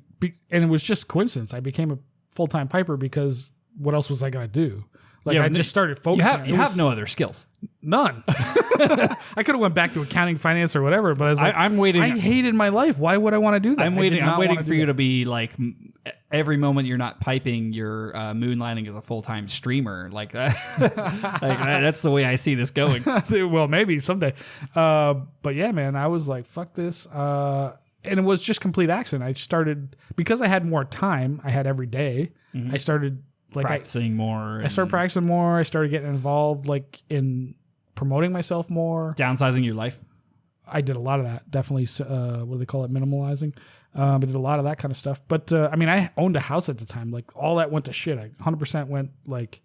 it was just coincidence. I became a full-time piper because what else was I going to do? Like, I just started focusing. You have no other skills. None. I could have went back to accounting, finance, or whatever, but I was like, I'm waiting. I hated my life. Why would I want to do that? I'm waiting for you to be like, every moment you're not piping, you're moonlighting as a full-time streamer. Like that. That's the way I see this going. Well, maybe someday. But yeah, man, I was like, fuck this. And it was just complete accident. I started, because I had more time, I had every day. I started like practicing more. I started practicing more. I started getting involved like in promoting myself more. Downsizing your life. I did a lot of that. Definitely, what do they call it? Minimalizing. I did a lot of that kind of stuff. But I mean, I owned a house at the time. Like, all that went to shit. I 100% went like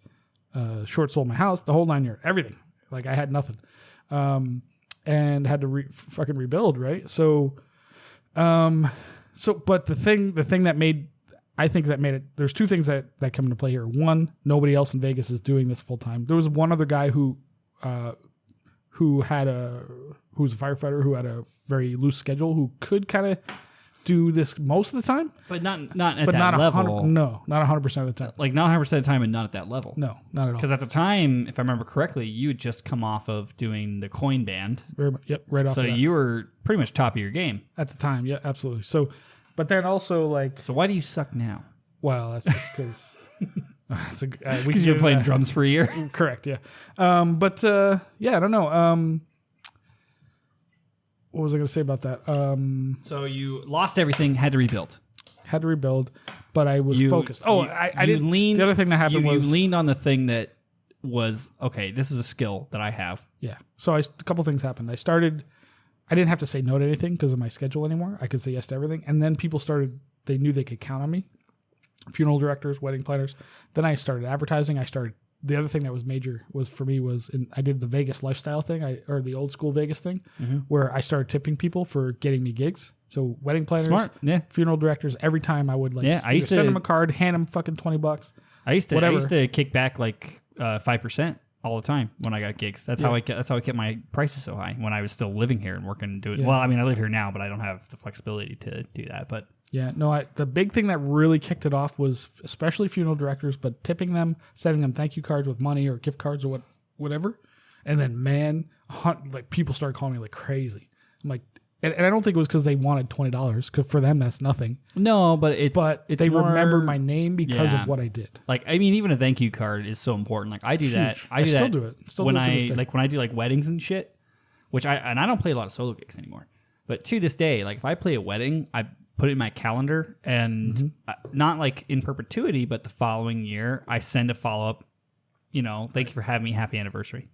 short sold my house, the whole 9 years, everything. Like, I had nothing, and had to fucking rebuild. Right. So, but the thing that made it, there's two things that come into play here. One, nobody else in Vegas is doing this full time. There was one other guy who was a firefighter, who had a very loose schedule, who could kind of do this most of the time, but not at that level. Not 100% of the time. Like, not 100% of the time, and not at that level. No, not at all. Because at the time, if I remember correctly, you had just come off of doing the coin band. Yep, right off. So you were pretty much top of your game at the time. Yeah, absolutely. So, but then also, like, so why do you suck now? Well, that's just because because you're playing drums for a year. Correct. Yeah. But yeah, I don't know. What was I going to say about that? So you lost everything, had to rebuild. But I was focused. I didn't lean. The other thing that happened was you leaned on the thing that was, okay, this is a skill that I have. Yeah. So a couple things happened. I didn't have to say no to anything because of my schedule anymore. I could say yes to everything. And then people they knew they could count on me. Funeral directors, wedding planners. Then I started advertising. The other thing that was major I did the Vegas lifestyle thing, or the old school Vegas thing, where I started tipping people for getting me gigs. So wedding planners, smart, yeah. Funeral directors, every time I would I used to send them a card, hand them fucking $20. I used to kick back like 5% all the time when I got gigs. That's how I kept my prices so high when I was still living here and working and doing. Yeah. Well, I mean, I live here now, but I don't have the flexibility to do that. But yeah, no, the big thing that really kicked it off was especially funeral directors, but tipping them, sending them thank you cards with money or gift cards or whatever. And then, man, like, people started calling me like crazy. I'm like, and I don't think it was because they wanted $20, because for them that's nothing. No, but they remember my name because of what I did. Like, I mean, even a thank you card is so important. Like, I do that. I still do it. When I do like weddings and shit, which I don't play a lot of solo gigs anymore. But to this day, like, if I play a wedding, I put it in my calendar, and not like in perpetuity, but the following year I send a follow up. Thank you for having me. Happy anniversary.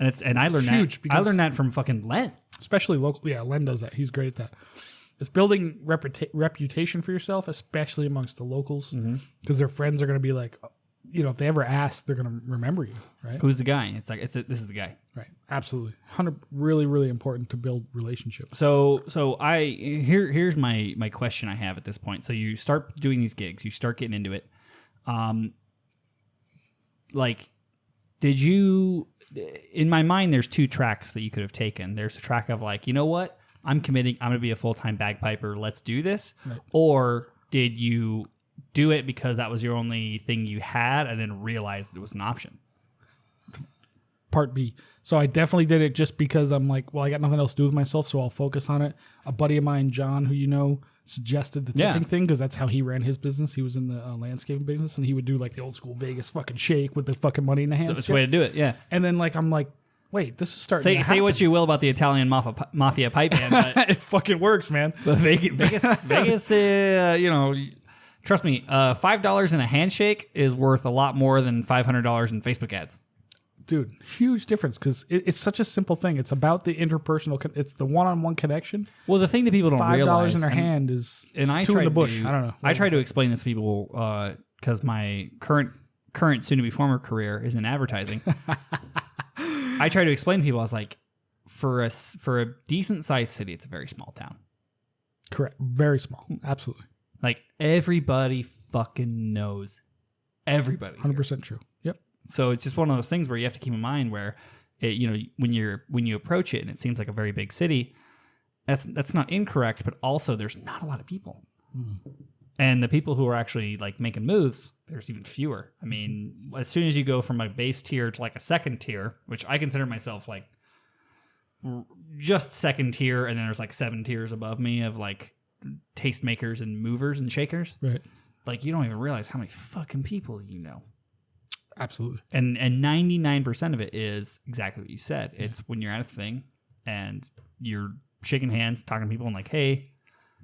And I learned Huge, that. I because- learned that from fucking Len. Especially local. Yeah, Len does that. He's great at that. It's building reputation for yourself, especially amongst the locals, because their friends are going to be like, if they ever ask, they're going to remember you, right? Who's the guy? It's like this is the guy. Right. Absolutely. Really, really important to build relationships. So here's my question I have at this point. So you start doing these gigs, you start getting into it. Did you? In my mind, there's two tracks that you could have taken. There's a track of like, you know what? I'm committing. I'm going to be a full-time bagpiper. Let's do this. Right. Or did you do it because that was your only thing you had and then realized it was an option? Part B. So I definitely did it just because I'm like, well, I got nothing else to do with myself, so I'll focus on it. A buddy of mine, John, who you know, suggested the tipping thing because that's how he ran his business. He was in the landscaping business, and he would do like the old school Vegas fucking shake with the fucking money in the hands. So it's a way to do it, yeah. And then I'm like, wait, this is starting to happen. Say what you will about the Italian mafia pipe band, but it fucking works, man. But Vegas, trust me, $5 in a handshake is worth a lot more than $500 in Facebook ads. Dude, huge difference because it's such a simple thing. It's about the interpersonal. It's the one-on-one connection. Well, the thing that people don't realize, $5 in their hand is I two in the bush. I don't know. I try to explain this to people because my current soon-to-be former career is in advertising. I try to explain to people. I was like, for a decent-sized city, it's a very small town. Correct. Very small. Absolutely. Like everybody fucking knows everybody. 100% true. Yep. So it's just one of those things where you have to keep in mind where, when you approach it and it seems like a very big city, that's not incorrect, but also there's not a lot of people, and the people who are actually like making moves, there's even fewer. I mean, as soon as you go from a base tier to like a second tier, which I consider myself like just second tier, and then there's like 7 tiers above me of like tastemakers and movers and shakers. Right. Like you don't even realize how many fucking people you know. Absolutely. And 99% of it is exactly what you said. It's when you're at a thing and you're shaking hands, talking to people, and like, hey,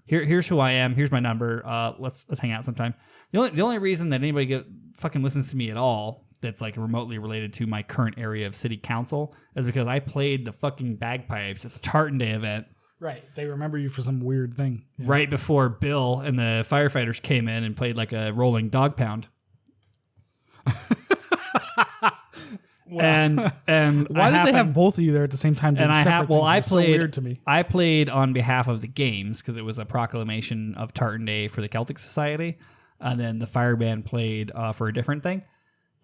here's who I am. Here's my number. Let's hang out sometime. The only reason that anybody fucking listens to me at all that's like remotely related to my current area of city council is because I played the fucking bagpipes at the Tartan Day event. Right. They remember you for some weird thing. Yeah. Right before Bill and the firefighters came in and played like a rolling dog pound. and why did they have both of you there at the same time? And I played. So weird to me. I played on behalf of the games because it was a proclamation of Tartan Day for the Celtic Society, and then the fire band played for a different thing,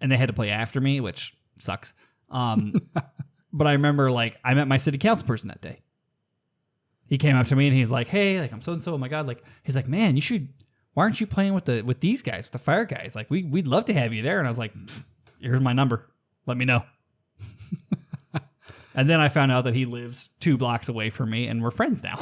and they had to play after me, which sucks. But I remember like I met my city council person that day. He came up to me and he's like, "Hey, like I'm so and so. Oh my god!" Like he's like, "Man, you should. Why aren't you playing with these guys, with the fire guys? Like we'd love to have you there." And I was like, "Here's my number. Let me know." And then I found out that he lives 2 blocks away from me, and we're friends now.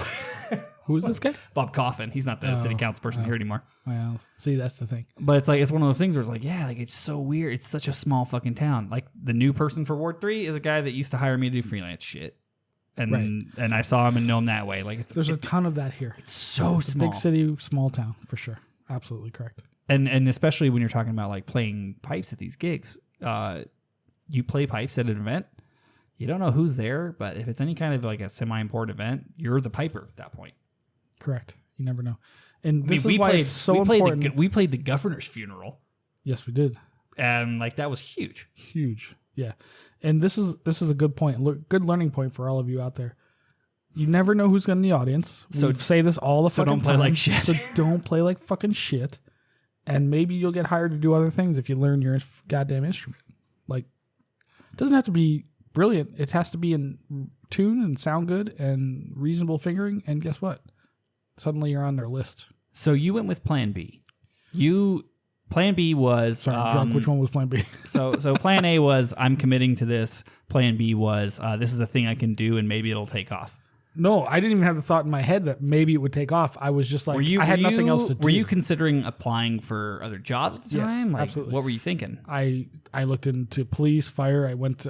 Who is this guy? Bob Coffin. He's not the city council person here anymore. Well, see, that's the thing. But it's one of those things where it's like, yeah, like it's so weird. It's such a small fucking town. Like the new person for Ward 3 is a guy that used to hire me to do freelance shit. And and I saw him and know him that way. Like there's a ton of that here. It's so small. Big city, small town, for sure. Absolutely correct. And especially when you're talking about like playing pipes at these gigs, you play pipes at an event. You don't know who's there, but if it's any kind of like a semi-important event, you're the piper at that point. Correct. You never know. And this is why it's so important. We played the governor's funeral. Yes, we did. And like that was huge. Huge. Yeah. And this is a good point. Good learning point for all of you out there. You never know who's in the audience. We say this all the fucking time. So don't play like shit. So don't play like fucking shit. And maybe you'll get hired to do other things if you learn your goddamn instrument. Like, it doesn't have to be brilliant. It has to be in tune and sound good and reasonable fingering. And guess what? Suddenly you're on their list. So you went with Plan B. Plan B was... Sorry, I'm drunk. Which one was Plan B? so Plan A was, I'm committing to this. Plan B was, this is a thing I can do and maybe it'll take off. No, I didn't even have the thought in my head that maybe it would take off. I was just like, I had nothing else to do. Were you considering applying for other jobs at the time? Yes, like, absolutely. What were you thinking? I looked into police, fire.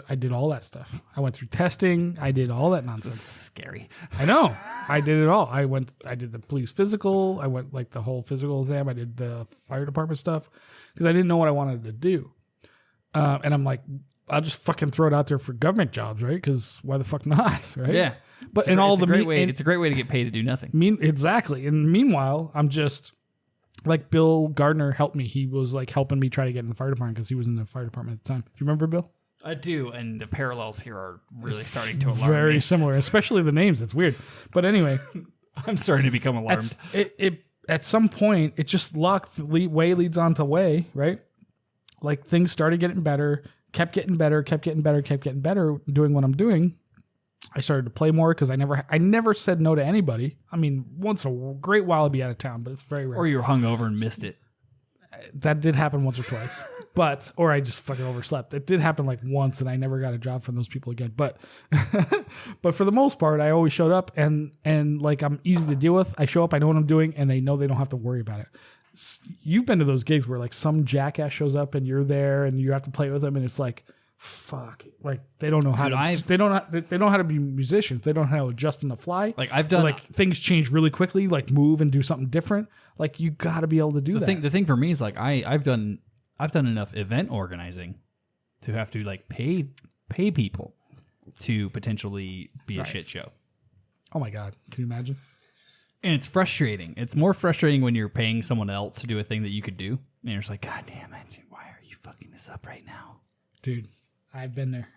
I did all that stuff. I went through testing. I did all that nonsense. This is scary. I know. I did it all. I did the police physical. I went like the whole physical exam. I did the fire department stuff because I didn't know what I wanted to do. And I'm like, I'll just fucking throw it out there for government jobs, right? Because why the fuck not, right? Yeah. But in all the it's a great way to get paid to do nothing. Exactly. And meanwhile, I'm just like Bill Gardner helped me. He was like helping me try to get in the fire department because he was in the fire department at the time. Do you remember Bill? I do, and the parallels here are really starting to alarm Very me. similar, especially the names. It's weird. But anyway, I'm starting to become alarmed. at some point, it just way leads on to way, right? Like things started getting better, kept getting better doing what I'm doing. I started to play more because I never said no to anybody. I mean, once a great while I'd be out of town, but it's very rare. Or you were hungover and missed it. That did happen once or twice. Or I just fucking overslept. It did happen like once and I never got a job from those people again. But but for the most part, I always showed up and like I'm easy to deal with. I show up, I know what I'm doing, and they know they don't have to worry about it. You've been to those gigs where like some jackass shows up and you're there and you have to play with them and it's like, fuck, like they don't know how they don't know how to be musicians. They don't know how to adjust on the fly. Like I've done, like things change really quickly, like move and do something different. Like you got to be able to do that. The thing for me is like I've done enough event organizing to have to like pay people to potentially be a shit show. Oh my God, can you imagine? And it's frustrating. It's more frustrating when you're paying someone else to do a thing that you could do, and you're just like, God damn it, why are you fucking this up right now, dude? I've been there.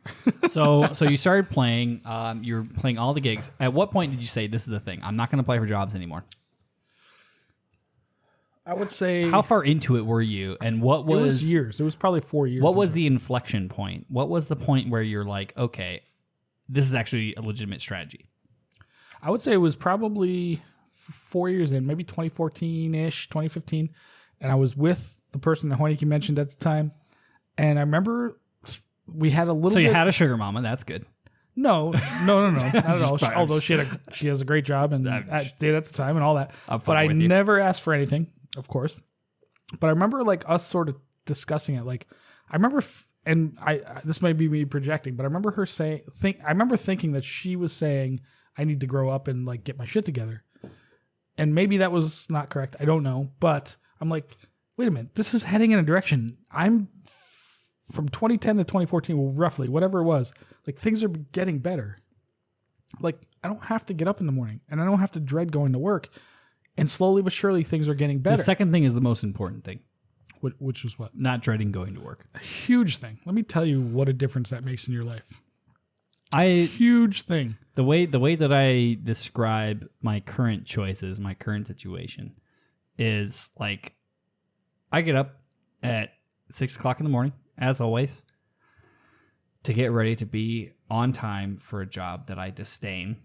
So you started playing. You're playing all the gigs. At what point did you say, this is the thing? I'm not going to play for jobs anymore? I would say. How far into it were you? And what was... It was years. It was probably 4 years. What was the inflection point? What was the point where you're like, okay, this is actually a legitimate strategy? I would say it was probably 4 years in, maybe 2014-ish, 2015. And I was with the person that Hoineke mentioned at the time. And I remember... We had a little. So you had a sugar mama. That's good. No, not at all. Although she has a great job and I did at the time and all that. But I never asked for anything, of course. But I remember like us sort of discussing it. Like I remember, this might be me projecting, but I remember her saying, I remember thinking that she was saying I need to grow up and like get my shit together. And maybe that was not correct. I don't know. But I'm like, wait a minute, this is heading in a direction. I'm from 2010 to 2014, well, roughly, whatever it was, like things are getting better. Like I don't have to get up in the morning and I don't have to dread going to work. And slowly but surely things are getting better. The second thing is the most important thing. Which was what? Not dreading going to work. A huge thing. Let me tell you what a difference that makes in your life. Huge thing. The way that I describe my current choices, my current situation is like I get up at 6 o'clock in the morning, as always, to get ready to be on time for a job that I disdain,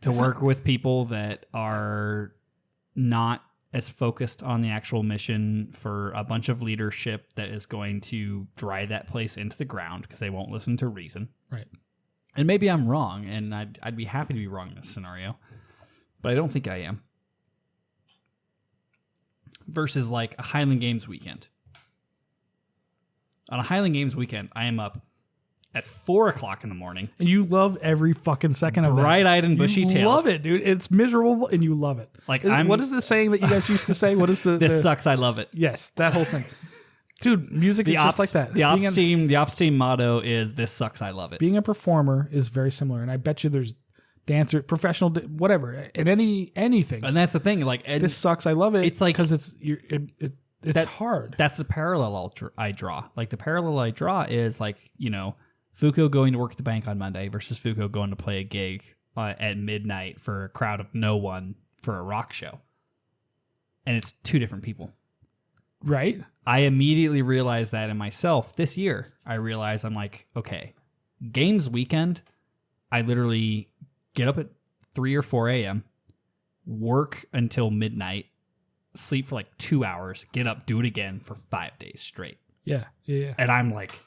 to work with people that are not as focused on the actual mission, for a bunch of leadership that is going to drive that place into the ground because they won't listen to reason. Right. And maybe I'm wrong, and I'd be happy to be wrong in this scenario, but I don't think I am. Versus like a Highland Games weekend. On a Highland Games weekend, I am up at 4 o'clock in the morning. And you love every fucking second of that. Bright-eyed and bushy-tailed. You love it, dude. It's miserable and you love it. Like what is the saying that you guys used to say? What is the... This sucks, I love it. Yes, that whole thing. Dude, music is just like that. The Ops team motto is, this sucks, I love it. Being a performer is very similar. And I bet you there's dancer, professional, whatever, in anything. And that's the thing. Like this sucks, I love it. It's like... Because it's hard. That's the parallel I draw. Like the parallel I draw is like, you know, Fooko going to work at the bank on Monday versus Fooko going to play a gig at midnight for a crowd of no one for a rock show. And it's two different people. Right? I immediately realized that in myself this year. I realized I'm like, okay, games weekend, I literally get up at 3 or 4 a.m., work until midnight, sleep for like 2 hours, get up, do it again for 5 days straight. Yeah. And I'm like,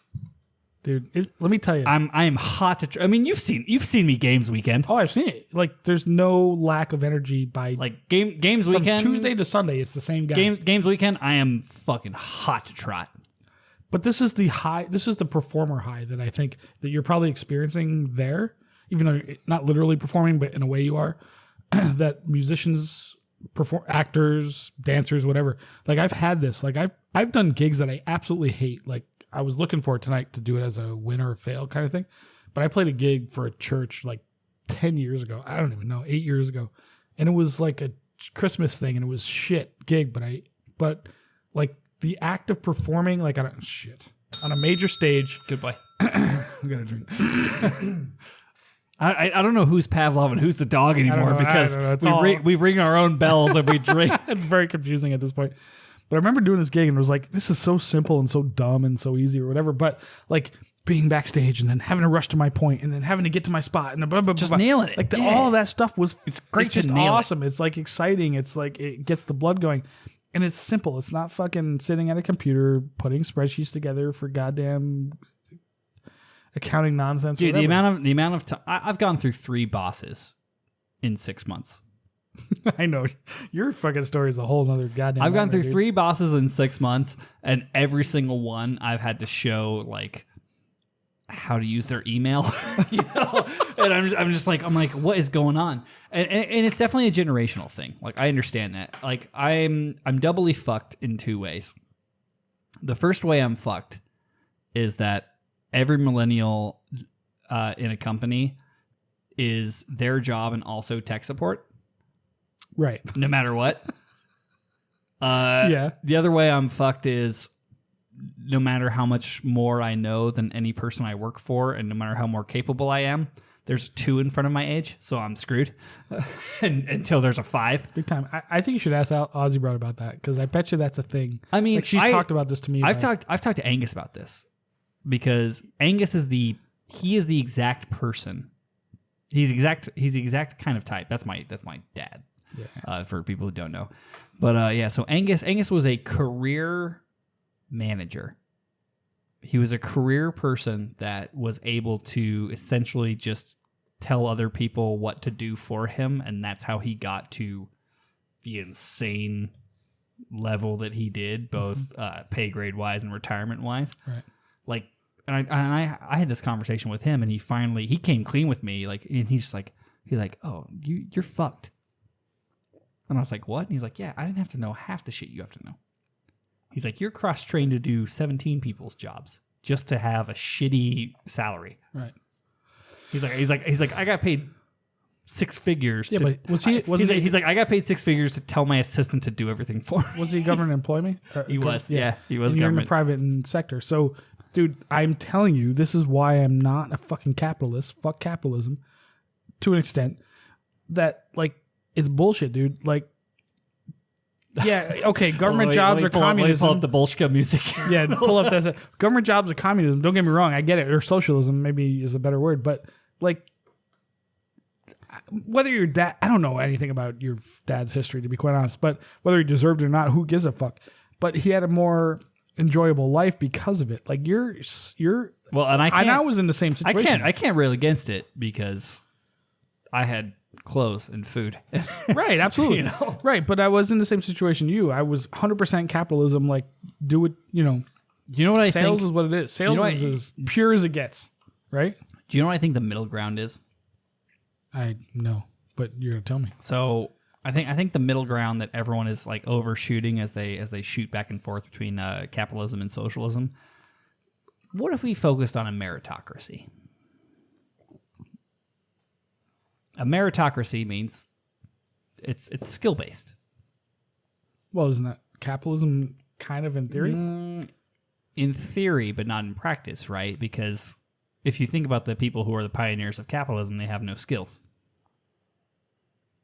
dude, let me tell you, I am hot to. I mean, you've seen me games weekend. Oh, I've seen it. Like, there's no lack of energy by like games weekend. From Tuesday to Sunday, it's the same guy. Games weekend, I am fucking hot to trot. But this is the high. This is the performer high that I think that you're probably experiencing there, even though you're not literally performing, but in a way you are. That musicians, actors, dancers, whatever. Like I've had this. Like I've done gigs that I absolutely hate. Like I was looking for it tonight to do it as a win or fail kind of thing. But I played a gig for a church like 10 years ago. I don't even know, 8 years ago. And it was like a Christmas thing and it was shit gig. But like the act of performing like on a major stage. Goodbye. I'm going to drink. I don't know who's Pavlov and who's the dog anymore because we ring our own bells and we drink. It's very confusing at this point. But I remember doing this gig and it was like, this is so simple and so dumb and so easy or whatever. But like being backstage and then having to rush to my point and then having to get to my spot and blah, blah, blah, just blah. nailing it. Like all of that stuff it's great. It's just awesome. It's like exciting. It's like it gets the blood going. And it's simple. It's not fucking sitting at a computer putting spreadsheets together for goddamn accounting nonsense. Dude, the amount of time I've gone through 3 bosses in 6 months. I know your fucking story is a whole nother goddamn. I've gone through 3 bosses in 6 months, and every single one I've had to show like how to use their email. You know? And I'm just like what is going on? And it's definitely a generational thing. Like I understand that. Like I'm doubly fucked in 2 ways. The first way I'm fucked is that every millennial in a company is their job and also tech support. Right. No matter what. Yeah. The other way I'm fucked is no matter how much more I know than any person I work for and no matter how more capable I am, there's 2 in front of my age, so I'm screwed until there's a 5. Big time. I think you should ask Ozzy Broad about that because I bet you that's a thing. I mean, like she's talked about this to me. I've talked to Angus about this because Angus is the exact person. He's the exact kind of type. That's my dad. Yeah. For people who don't know, but yeah. So Angus was a career manager. He was a career person that was able to essentially just tell other people what to do for him, and that's how he got to the insane level that he did, both pay grade wise and retirement wise. Right. Like, and I had this conversation with him, and he came clean with me, like, and he's like, oh, you're fucked. And I was like, what? And he's like, yeah, I didn't have to know half the shit you have to know. He's like, you're cross-trained to do 17 people's jobs just to have a shitty salary. Right. He's like, I got paid 6 figures. Yeah, but he's like, I got paid 6 figures to tell my assistant to do everything for me. Was he government employee? He was. Yeah, he was and you're in the government. private sector. So, dude, I'm telling you, this is why I'm not a fucking capitalist. Fuck capitalism to an extent that, like, it's bullshit, dude. Like, yeah, okay, government jobs are communism. Let me pull up the Bolshevik music. Yeah, pull up that. Government jobs are communism. Don't get me wrong. I get it. Or socialism maybe is a better word. But, like, whether your dad, I don't know anything about your dad's history, to be quite honest. But whether he deserved it or not, who gives a fuck? But he had a more enjoyable life because of it. Like, you're well, and I was in the same situation. I can't rail against it because I had clothes and food. Right, absolutely. You know? Right, but I was in the same situation you. I was 100% capitalism, like, do it, You know what I think? Sales is what it is. Sales is as pure as it gets, right? Do you know what I think the middle ground is? I know, but you're going to tell me. So I think the middle ground that everyone is like overshooting as they shoot back and forth between capitalism and socialism. What if we focused on a meritocracy? A meritocracy means it's skill based. Well, isn't that capitalism kind of in theory? In theory, but not in practice, right? Because if you think about the people who are the pioneers of capitalism, they have no skills.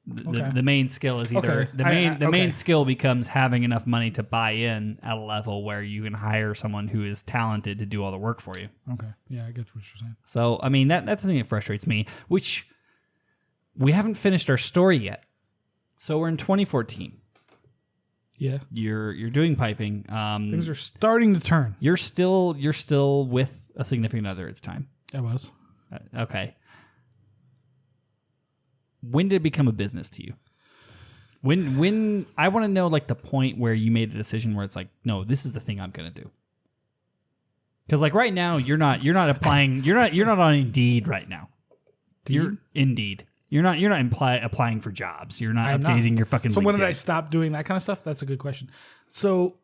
The main skill is either the main skill becomes having enough money to buy in at a level where you can hire someone who is talented to do all the work for you. Okay, yeah, I get what you're saying. So I mean that's the thing that frustrates me, which we haven't finished our story yet. So we're in 2014. Yeah, you're doing piping. Things are starting to turn. You're still with a significant other at the time. I was. Okay. When did it become a business to you? When I want to know like the point where you made a decision where it's like, no, this is the thing I'm going to do. Because like right now you're not applying you're not on Indeed right now. You're Indeed. You're not applying for jobs. You're not updating your fucking. So LinkedIn. when did I stop doing that kind of stuff? That's a good question. So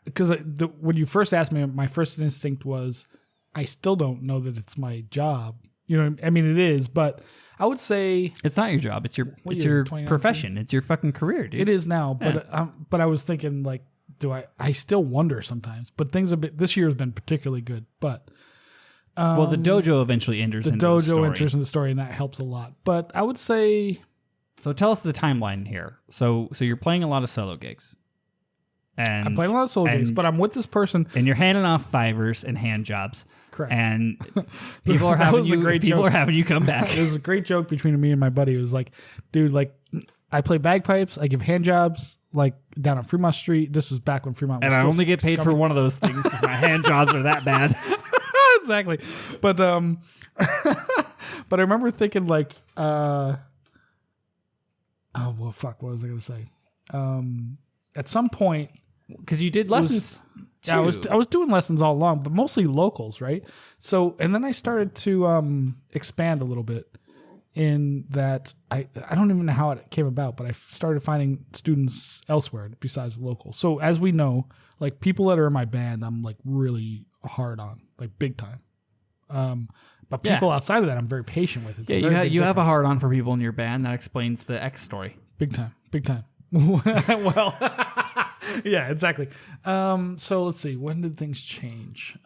because when you first asked me, my first instinct was, I still don't know that it's my job. You know, I mean, it is, but I would say it's not your job. It's your profession. It's your fucking career, dude. It is now, but I was thinking like, I still wonder sometimes, but this year has been particularly good, but. Well, the dojo eventually enters into the story. The dojo enters in the story, and that helps a lot. But I would say... So tell us the timeline here. So you're playing a lot of solo gigs. And I'm playing a lot of solo gigs, but I'm with this person. And you're handing off fivers and hand jobs. Correct. And people are having you come back. It was a great joke between me and my buddy. It was like, dude, like, I play bagpipes, I give hand jobs, like, down on Fremont Street. This was back when Fremont was and still I only get paid for one of those things because my hand jobs are that bad. Exactly. But but I remember thinking like what was I gonna say? At some point, because you did lessons. I was doing lessons all along, but mostly locals, right? So and then I started to expand a little bit in that I don't even know how it came about, but I started finding students elsewhere besides local. So as we know, like people that are in my band, I'm like really hard on, like big time. But people outside of that, I'm very patient with. You have a hard on for people in your band. That explains the X story. Big time. Well, yeah, exactly. So let's see. When did things change?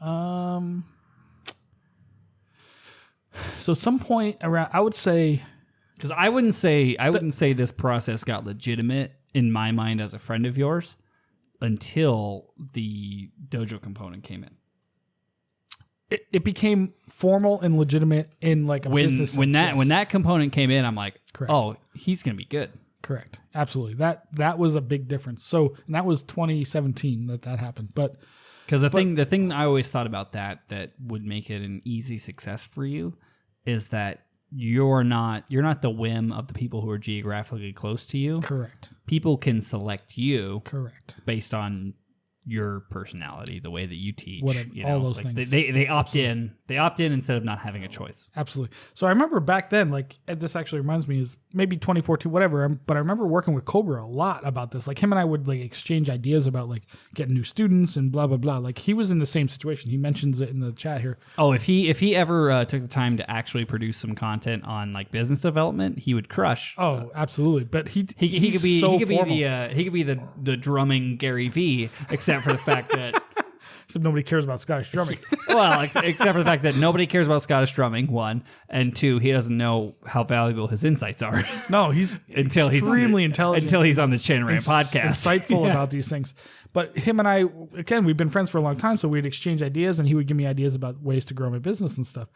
So some point around, I would say, because I wouldn't say this process got legitimate in my mind as a friend of yours until the dojo component came in. It became formal and legitimate in like a business sense. When that component came in, I'm like, correct. Oh, he's gonna be good. Correct, absolutely. That was a big difference. So and that was 2017 that happened. But because the thing I always thought about that would make it an easy success for you is that you're not the whim of the people who are geographically close to you. Correct. People can select you. Correct. Based on your personality, the way that you teach, all those things. They opt in. They opt in instead of not having a choice. Absolutely. So I remember back then, like this actually reminds me is maybe 2014, whatever. But I remember working with Cobra a lot about this. Like him and I would like exchange ideas about like getting new students and blah blah blah. Like he was in the same situation. He mentions it in the chat here. Oh, if he ever took the time to actually produce some content on like business development, he would crush. Oh, absolutely. But he could be the drumming Gary V, except for the fact that so nobody cares about Scottish drumming. Well, except for the fact that nobody cares about Scottish drumming, one, and two, he doesn't know how valuable his insights are. No, he's extremely intelligent until he's on the Chin Ram podcast, insightful about these things. But him and I, again, we've been friends for a long time, so we'd exchange ideas, and he would give me ideas about ways to grow my business and stuff.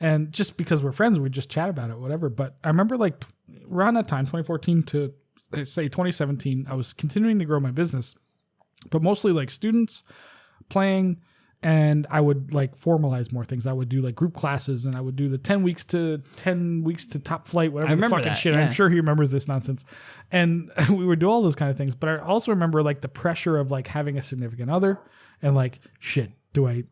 And just because we're friends, we'd just chat about it, whatever. But I remember like around that time, 2014 to say 2017, I was continuing to grow my business, but mostly like students playing, and I would like formalize more things. I would do like group classes, and I would do the 10 weeks to top flight, whatever the fucking shit. Yeah. I'm sure he remembers this nonsense. And we would do all those kind of things. But I also remember like the pressure of like having a significant other and like, shit, do I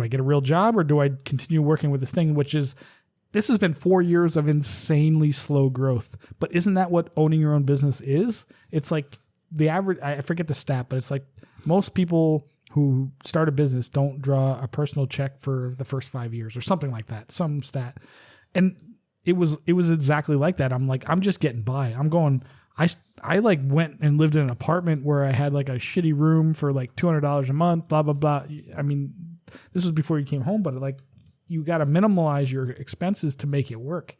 get a real job or do I continue working with this thing, this has been 4 years of insanely slow growth. But isn't that what owning your own business is? It's like the average, I forget the stat, but it's like most people who start a business don't draw a personal check for the first 5 years or something like that, some stat. And it was exactly like that. I'm like, I'm just getting by. I like went and lived in an apartment where I had like a shitty room for like $200 a month, blah, blah, blah. I mean, this was before you came home, but like you got to minimize your expenses to make it work.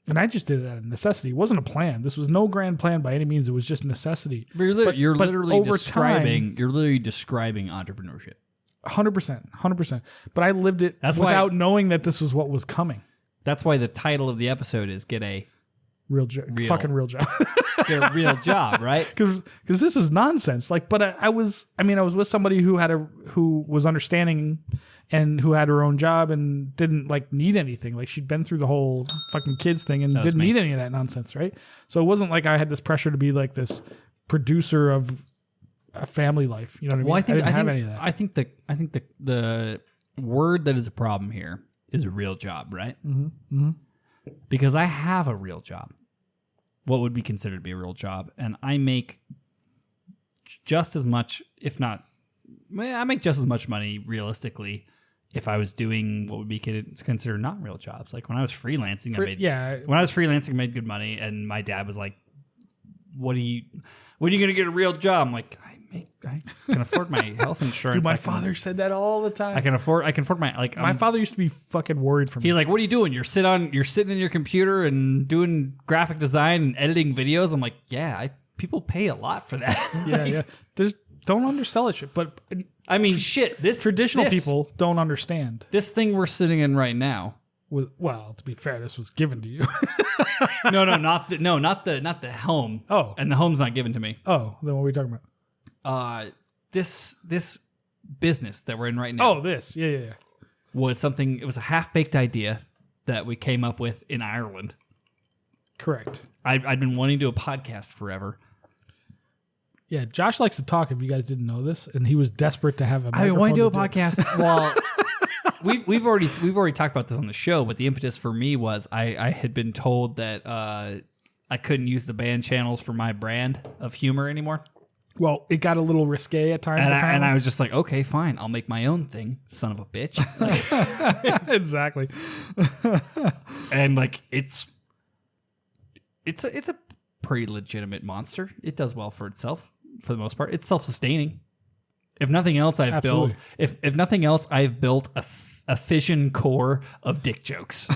And I just did it out of necessity. It wasn't a plan. This was no grand plan by any means. It was just necessity. But you're literally describing entrepreneurship. 100%. But I lived it without knowing that this was what was coming. That's why the title of the episode is "Get a fucking real job." Get a real job, right? Because this is nonsense. Like, but I was with somebody who was understanding and who had her own job and didn't like need anything. Like she'd been through the whole fucking kids thing and didn't need any of that nonsense, right? So it wasn't like I had this pressure to be like this producer of a family life. You know what I mean? Well, I didn't have any of that. I think the word that is a problem here is a real job, right? Mm-hmm. Mm-hmm. Because I have a real job. What would be considered to be a real job, and I make just as much, if not I make just as much money realistically if I was doing what would be considered not real jobs. Like when I was freelancing, when I was freelancing, I made good money, and my dad was like, when are you going to get a real job? I'm like, I can afford my health insurance. Dude, my father said that all the time. I can afford my my father used to be fucking worried for me. He's like, what are you doing? You're sitting in your computer and doing graphic design and editing videos. I'm like, yeah, people pay a lot for that. Yeah. Don't undersell it shit. But I mean, shit. Traditional people don't understand. This thing we're sitting in right now. Well, to be fair, this was given to you. No, not the home. Oh, and the home's not given to me. Oh, then what are we talking about? This business that we're in right now. Oh, this, yeah. Was something. It was a half-baked idea that we came up with in Ireland. Correct. I'd been wanting to do a podcast forever. Yeah, Josh likes to talk. If you guys didn't know this, and he was desperate to have a microphone. I want to do a podcast. Well, we've already talked about this on the show, but the impetus for me was I had been told that I couldn't use the band channels for my brand of humor anymore. Well, it got a little risque at times, and I was just like, okay, fine, I'll make my own thing, son of a bitch. Exactly. And like it's a pretty legitimate monster. It does well for itself for the most part. It's self-sustaining. If nothing else, I've built a fission core of dick jokes.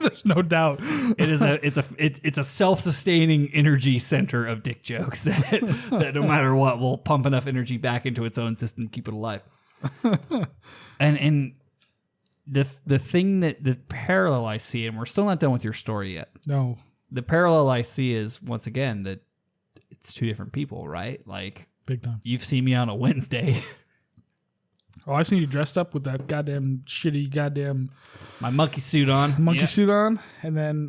There's no doubt. It's a self-sustaining energy center of dick jokes that no matter what will pump enough energy back into its own system to keep it alive. And the thing that the parallel I see, and we're still not done with your story yet. No. The parallel I see is once again that it's two different people, right? Like big time. You've seen me on a Wednesday. Oh, I've seen you dressed up with that goddamn shitty my monkey suit on. Suit on, and then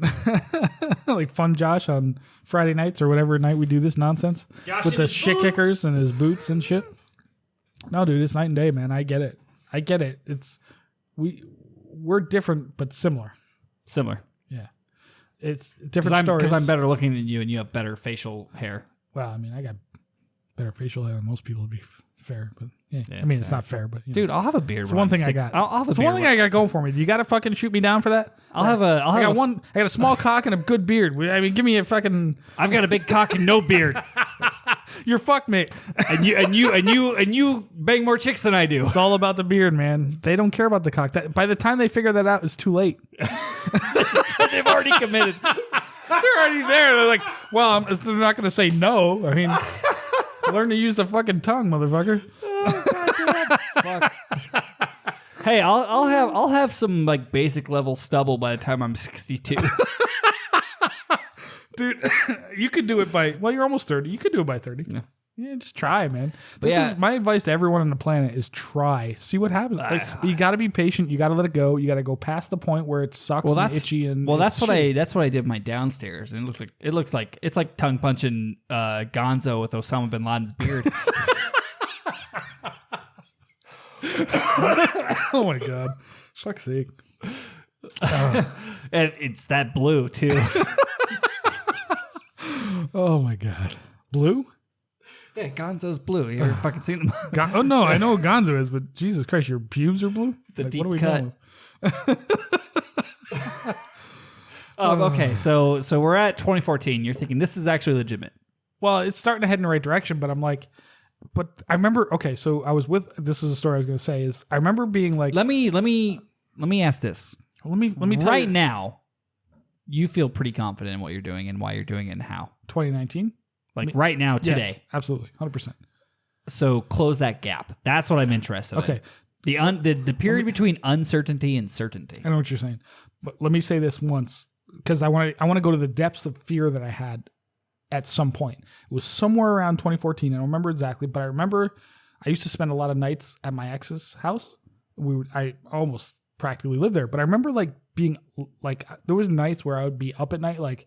like Fun Josh on Friday nights or whatever night we do this nonsense with the shit kickers and his boots and shit. No, dude, it's night and day, man. I get it. It's we're different but similar. Similar. Yeah. It's different stories. Because I'm better looking than you, and you have better facial hair. Well, I mean, I got better facial hair than most people, to be fair. But yeah, I mean, it's not fair. But dude, I'll have a beard. It's one thing I got. I'll have it's one thing I got going for me. You got to fucking shoot me down for that. I got a small cock and a good beard. I mean, give me a fucking. I've got a big cock and no beard. You're fucked, mate. And you bang more chicks than I do. It's all about the beard, man. They don't care about the cock. By the time they figure that out, it's too late. They've already committed. They're already there. They're like, well, they're not going to say no. I mean, learn to use the fucking tongue, motherfucker. Oh, fuck. Hey, I'll have some like basic level stubble by the time I'm 62. Dude, you could do it you're almost 30. You could do it by 30. Yeah, just try, man. This is my advice to everyone on the planet is try. See what happens. But you got to be patient. You got to let it go. You got to go past the point where it sucks and itchy and that's what I did my downstairs. And it looks like it's like tongue punching Gonzo with Osama bin Laden's beard. Oh my god. Fuck's sake. And it's that blue too. Oh my god. Blue? Yeah, Gonzo's blue. You ever fucking seen them? Oh no, I know what Gonzo is, but Jesus Christ, your pubes are blue? The deep cut. Okay, so we're at 2014. You're thinking this is actually legitimate. Well, it's starting to head in the right direction, but I'm like, but I remember. Okay, so this is a story I was going to say. Is I remember being like, let me ask this. Let me tell right you. Now, you feel pretty confident in what you're doing and why you're doing it and how. 2019. Right now, today. Yes, absolutely, 100%. So close that gap. That's what I'm interested in. Okay. The period between uncertainty and certainty. I know what you're saying, but let me say this once because I want to go to the depths of fear that I had at some point. It was somewhere around 2014. I don't remember exactly, but I remember I used to spend a lot of nights at my ex's house. I almost practically lived there, but I remember like being like there was nights where I would be up at night like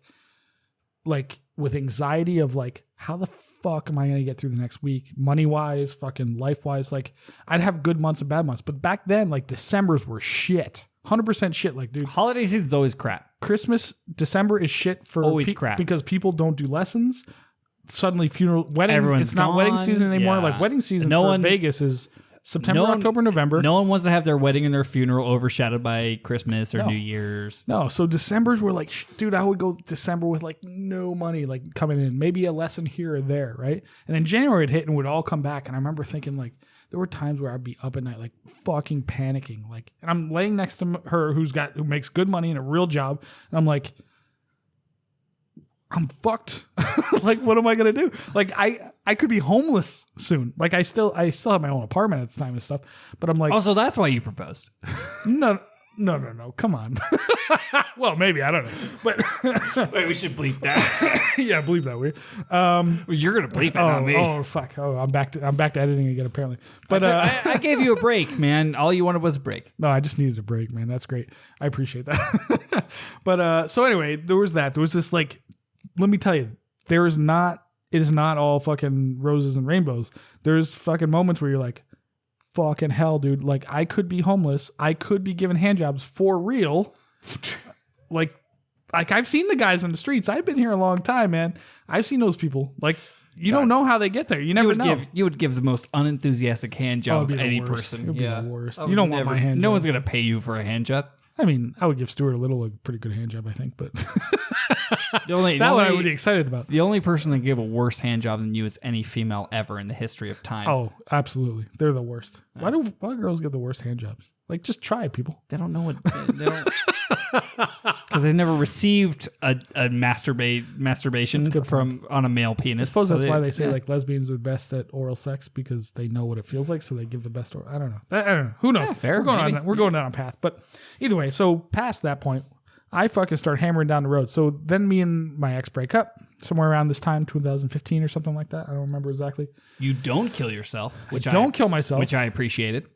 with anxiety of like, how the fuck am I going to get through the next week? Money wise, fucking life wise. Like I'd have good months and bad months, but back then like Decembers were shit. 100% shit. Like, dude, holiday season's always crap. Christmas, December is shit for always crap because people don't do lessons. suddenly weddings. Everyone's It's not wedding gone. season anymore. Yeah. Like wedding season No for one- Vegas is September, October, November. No one wants to have their wedding and their funeral overshadowed by Christmas or New Year's. No, so Decembers were like, dude, I would go December with like no money, like coming in, maybe a lesson here or there, right? And then January would hit and would all come back. And I remember thinking like, there were times where I'd be up at night, like fucking panicking, like, and I'm laying next to her who makes good money and a real job, and I'm like, I'm fucked. Like, what am I gonna do? Like, I could be homeless soon. Like, I still have my own apartment at the time and stuff, but I'm like, Also, that's why you proposed. no. Come on. Well, maybe, I don't know, but Wait, we should bleep that. yeah, bleep that way. Well, you're gonna bleep it, not me. Oh, fuck. Oh, I'm back to editing again apparently. But I gave you a break, man. All you wanted was a break. no, I just needed a break, man. That's great. I appreciate that. But so anyway, there was that. There was this like, let me tell you, it is not all fucking roses and rainbows. There's fucking moments where you're like, fucking hell, dude. Like, I could be homeless. I could be given hand jobs for real. like I've seen the guys on the streets. I've been here a long time, man. I've seen those people. Like, you don't know how they get there. You never know. You would give the most unenthusiastic hand job it'd of be the any worst. person. It'd be Yeah. the worst. I You would don't want my hand No job. one's gonna pay you for a hand job. I mean, I would give Stuart a pretty good hand job, I think, but The only, that the one I only- would be excited about. The only person that gave a worse hand job than you is any female ever in the history of time. Oh, absolutely. They're the worst. Why do girls get the worst hand jobs? Like, just try, people. They don't know what they don't because they never received a masturbation from on a male penis. I suppose So that's why they say yeah. like lesbians are best at oral sex because they know what it feels like, so they give the best oral. I don't know. I don't know. Who knows? Yeah, fair, We're going down a path. But either way, so past that point, I fucking start hammering down the road. So then me and my ex break up somewhere around this time, 2015 or something like that. I don't remember exactly. You don't kill yourself, which Don't kill myself. which I appreciated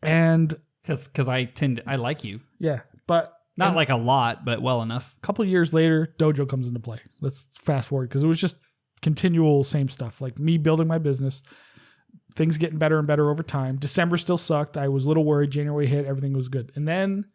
And because I like you, yeah, but not like a lot, but well enough. a couple years later, Dojo comes into play. Let's fast forward because it was just continual same stuff. Like me building my business, things getting better and better over time. December still sucked. I was a little worried. January hit, everything was good. And then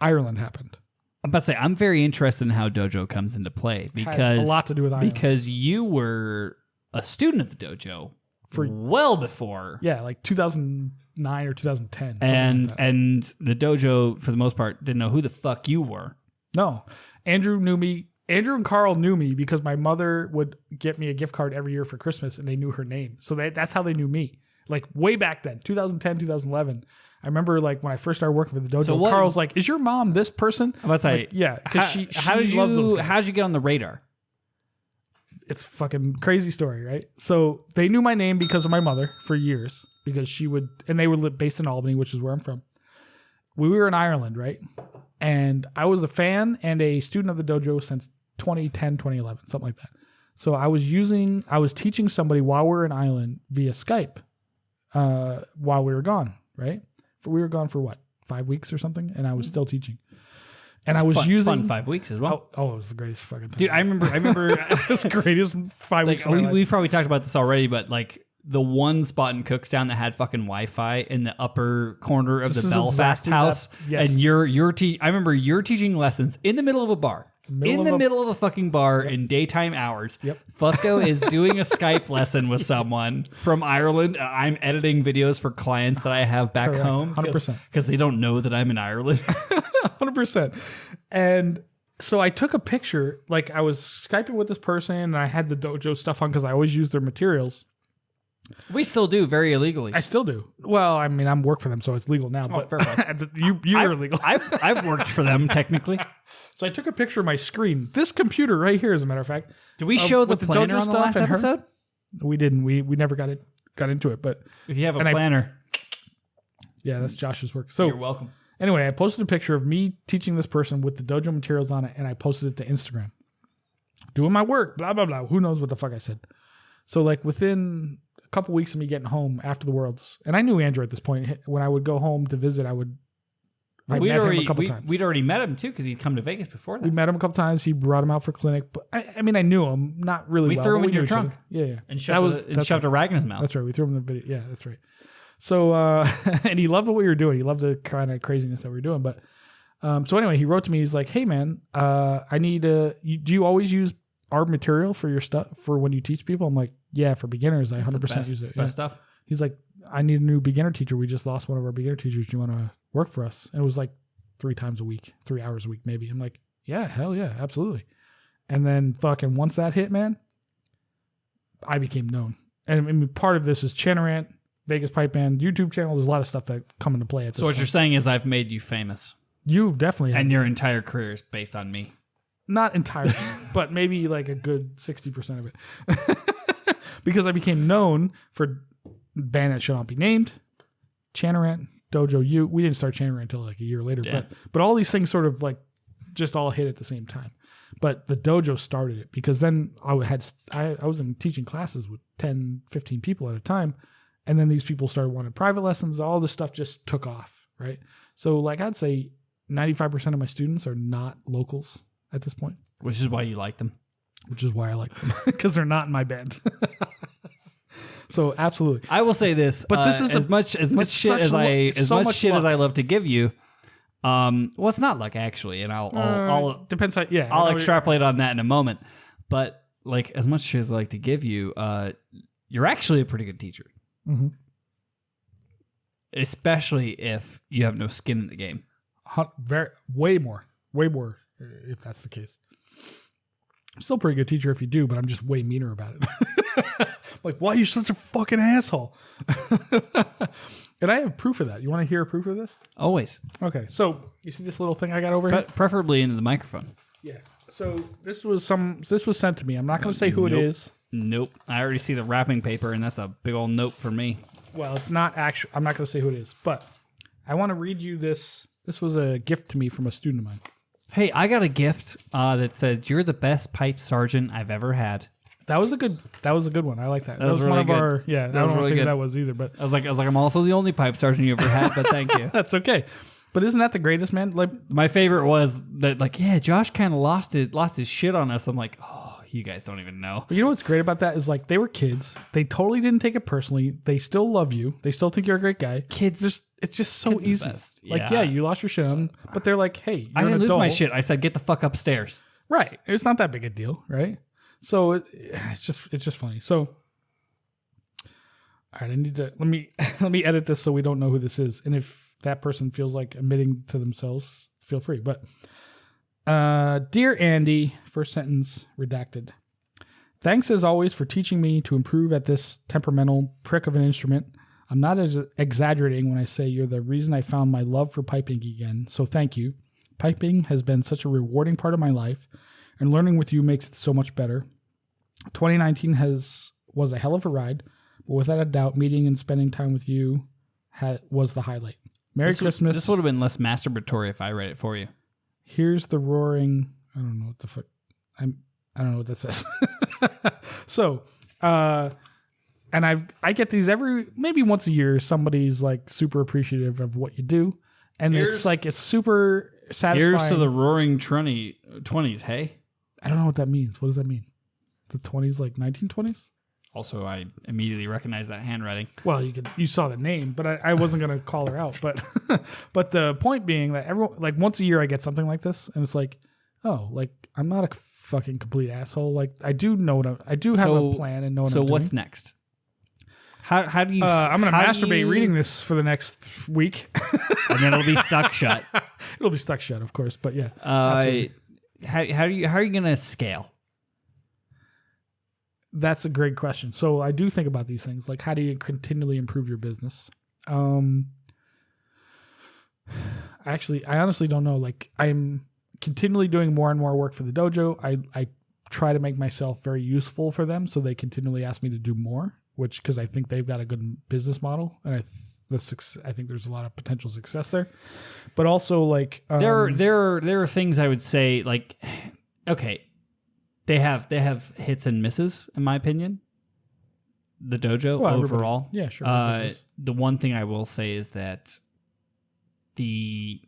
Ireland happened. I'm about to say I'm very interested in how Dojo comes into play Had because a lot to do with Ireland. because you were a student at the dojo for well before. Yeah, like 2009 or 2010. something And like that. and the dojo for the most part didn't know who the fuck you were. No, Andrew knew me. Andrew and Carl knew me because my mother would get me a gift card every year for Christmas and they knew her name. So that's how they knew me. Like way back then, 2010, 2011. I remember like when I first started working for the dojo, So what- Carl's like, is your mom this person? I'm about to say, Like, yeah, because how did loves those you guys. how did you get on the radar? It's a fucking crazy story, right? So they knew my name because of my mother for years because she would, and they were based in Albany, which is where I'm from. We were in Ireland, right? And I was a fan and a student of the dojo since 2010, 2011, something like that. So I was teaching somebody while we were in Ireland via Skype while we were gone, right? We were gone for what, 5 weeks or something? And I was still teaching. And I was using... fun 5 weeks as well. Oh, it was the greatest fucking time. Dude, I remember It's the greatest 5 like weeks of my life. we've probably talked about this already, but like the one spot in Cookstown that had fucking Wi-Fi in the upper corner of This the is Belfast exactly house, that- yes. and I remember you're teaching lessons in the middle of a bar. Middle of a fucking bar in daytime hours. Yep. Fusco is doing a Skype lesson with someone from Ireland. I'm editing videos for clients that I have back Correct. home 100%. because they don't know that I'm in Ireland. 100%. And so I took a picture, like I was Skyping with this person and I had the dojo stuff on because I always use their materials. We still do very illegally. I still do. Well, I mean, I'm work for them, so it's legal now. But fair play. you're illegal. I've worked for them technically. So I took a picture of my screen. This computer right here, as a matter of fact. Did we show the with planner dojo on the last and her- episode? We didn't. We never got into it. But If you have a And I- planner, yeah, that's Josh's work. So you're welcome. anyway, I posted a picture of me teaching this person with the dojo materials on it, and I posted it to Instagram. Doing my work, blah, blah, blah. Who knows what the fuck I said. So like within a couple weeks of me getting home after the Worlds, and I knew Andrew at this point. When I would go home to visit, I met him a couple times. We'd already met him too because he'd come to Vegas before that. We met him a couple times. He brought him out for clinic. But I mean, I knew him, not really We well. threw him but in your knew each other. trunk. Yeah, yeah. and That's shoved a rag in his mouth. That's right. We threw him in the video. Yeah, that's right. So, and he loved what we were doing. He loved the kind of craziness that we were doing. But so anyway, he wrote to me. He's like, "Hey man, I need do you always use our material for your stuff for when you teach people? I'm like, yeah, for beginners, I 100% use it. It's best stuff. He's like, I need a new beginner teacher. We just lost one of our beginner teachers. Do you want to work for us? And it was like 3 times a week, 3 hours a week, maybe. I'm like, yeah, hell yeah, absolutely. And then fucking once that hit, man, I became known. And I mean, part of this is Chanarant, Vegas Pipe Band, YouTube channel. There's a lot of stuff that come into play at this So what you're saying is I've made you famous. You definitely have. And your entire career is based on me. Not entirely, but maybe like a good 60% of it. Because I became known for band that should not be named, Chanarant, Dojo U. We didn't start Chanarant until like a year later, Yeah. but all these things sort of like just all hit at the same time. But the dojo started it because then I was in teaching classes with 10, 15 people at a time. And then these people started wanting private lessons. All this stuff just took off, right? So like I'd say 95% of my students are not locals at this point. Which is why you like them. Which is why I like them because they're not in my band. So absolutely. I will say this, but this is as much shit as I love to give you. Well, it's not luck actually, and I'll depends how. Yeah, I'll extrapolate on that in a moment. But like as much shit as I like to give you, you're actually a pretty good teacher. Mm-hmm. Especially if you have no skin in the game. Way more if that's the case. I'm still a pretty good teacher if you do, but I'm just way meaner about it. Like, why are you such a fucking asshole? And I have proof of that. You want to hear a proof of this? Always. Okay, so you see this little thing I got over here? Preferably into the microphone. Yeah. So this was sent to me. I'm not going to say who it is. Nope. I already see the wrapping paper, and that's a big old note for me. Well, it's not actual. I'm not going to say who it is, but I want to read you this. This was a gift to me from a student of mine. Hey, I got a gift that said, "You're the best pipe sergeant I've ever had." That was a good one. I like that. That was really one of good. our. Yeah, I don't want to say who that was either, but I was like, I'm also the only pipe sergeant you ever had, but thank you. That's okay. But isn't that the greatest, man? Like my favorite was that, like, yeah, Josh kind of lost his shit on us. I'm like, oh, you guys don't even know. But you know what's great about that is like they were kids. They totally didn't take it personally. They still love you. They still think you're a great guy. Kids, it's just so easy. Like, Yeah. yeah, you lost your shit on, but they're like, hey, you're I didn't an lose adult. my shit. I said, get the fuck upstairs. Right. It's not that big a deal, right? So it's just funny. So, all right, I need to let me edit this so we don't know who this is. And if that person feels like admitting to themselves, feel free. But dear Andy, first sentence redacted. Thanks as always for teaching me to improve at this temperamental prick of an instrument. I'm not exaggerating when I say you're the reason I found my love for piping again. So thank you. Piping has been such a rewarding part of my life, and learning with you makes it so much better. 2019 was a hell of a ride, but without a doubt, meeting and spending time with you was the highlight. Merry Christmas. This would have been less masturbatory if I read it for you. Here's the roaring. I don't know what the fuck. I don't know what that says. So, and I get these maybe once a year. Somebody's like super appreciative of what you do, and it's super satisfying. Here's to the roaring 20s. Hey. I don't know what that means. What does that mean? The 20s, like 1920s? Also, I immediately recognize that handwriting. Well, you saw the name, but I wasn't gonna call her out. But but the point being that everyone, like, once a year I get something like this, and it's like, oh, like I'm not a fucking complete asshole. Like I do know I do have a plan and know what I'm doing. So what's next? How do you? I'm gonna masturbate reading this for the next week, and then it'll be stuck shut. It'll be stuck shut, of course. But yeah, absolutely. How are you gonna scale? That's a great question. So I do think about these things, like how do you continually improve your business? I honestly don't know. Like I'm continually doing more and more work for the dojo. I try to make myself very useful for them, so they continually ask me to do more. Which, because I think they've got a good business model, and I think there's a lot of potential success there. But also, like there are things I would say, like, okay, they have hits and misses, in my opinion. The dojo overall, yeah, sure. The one thing I will say is that the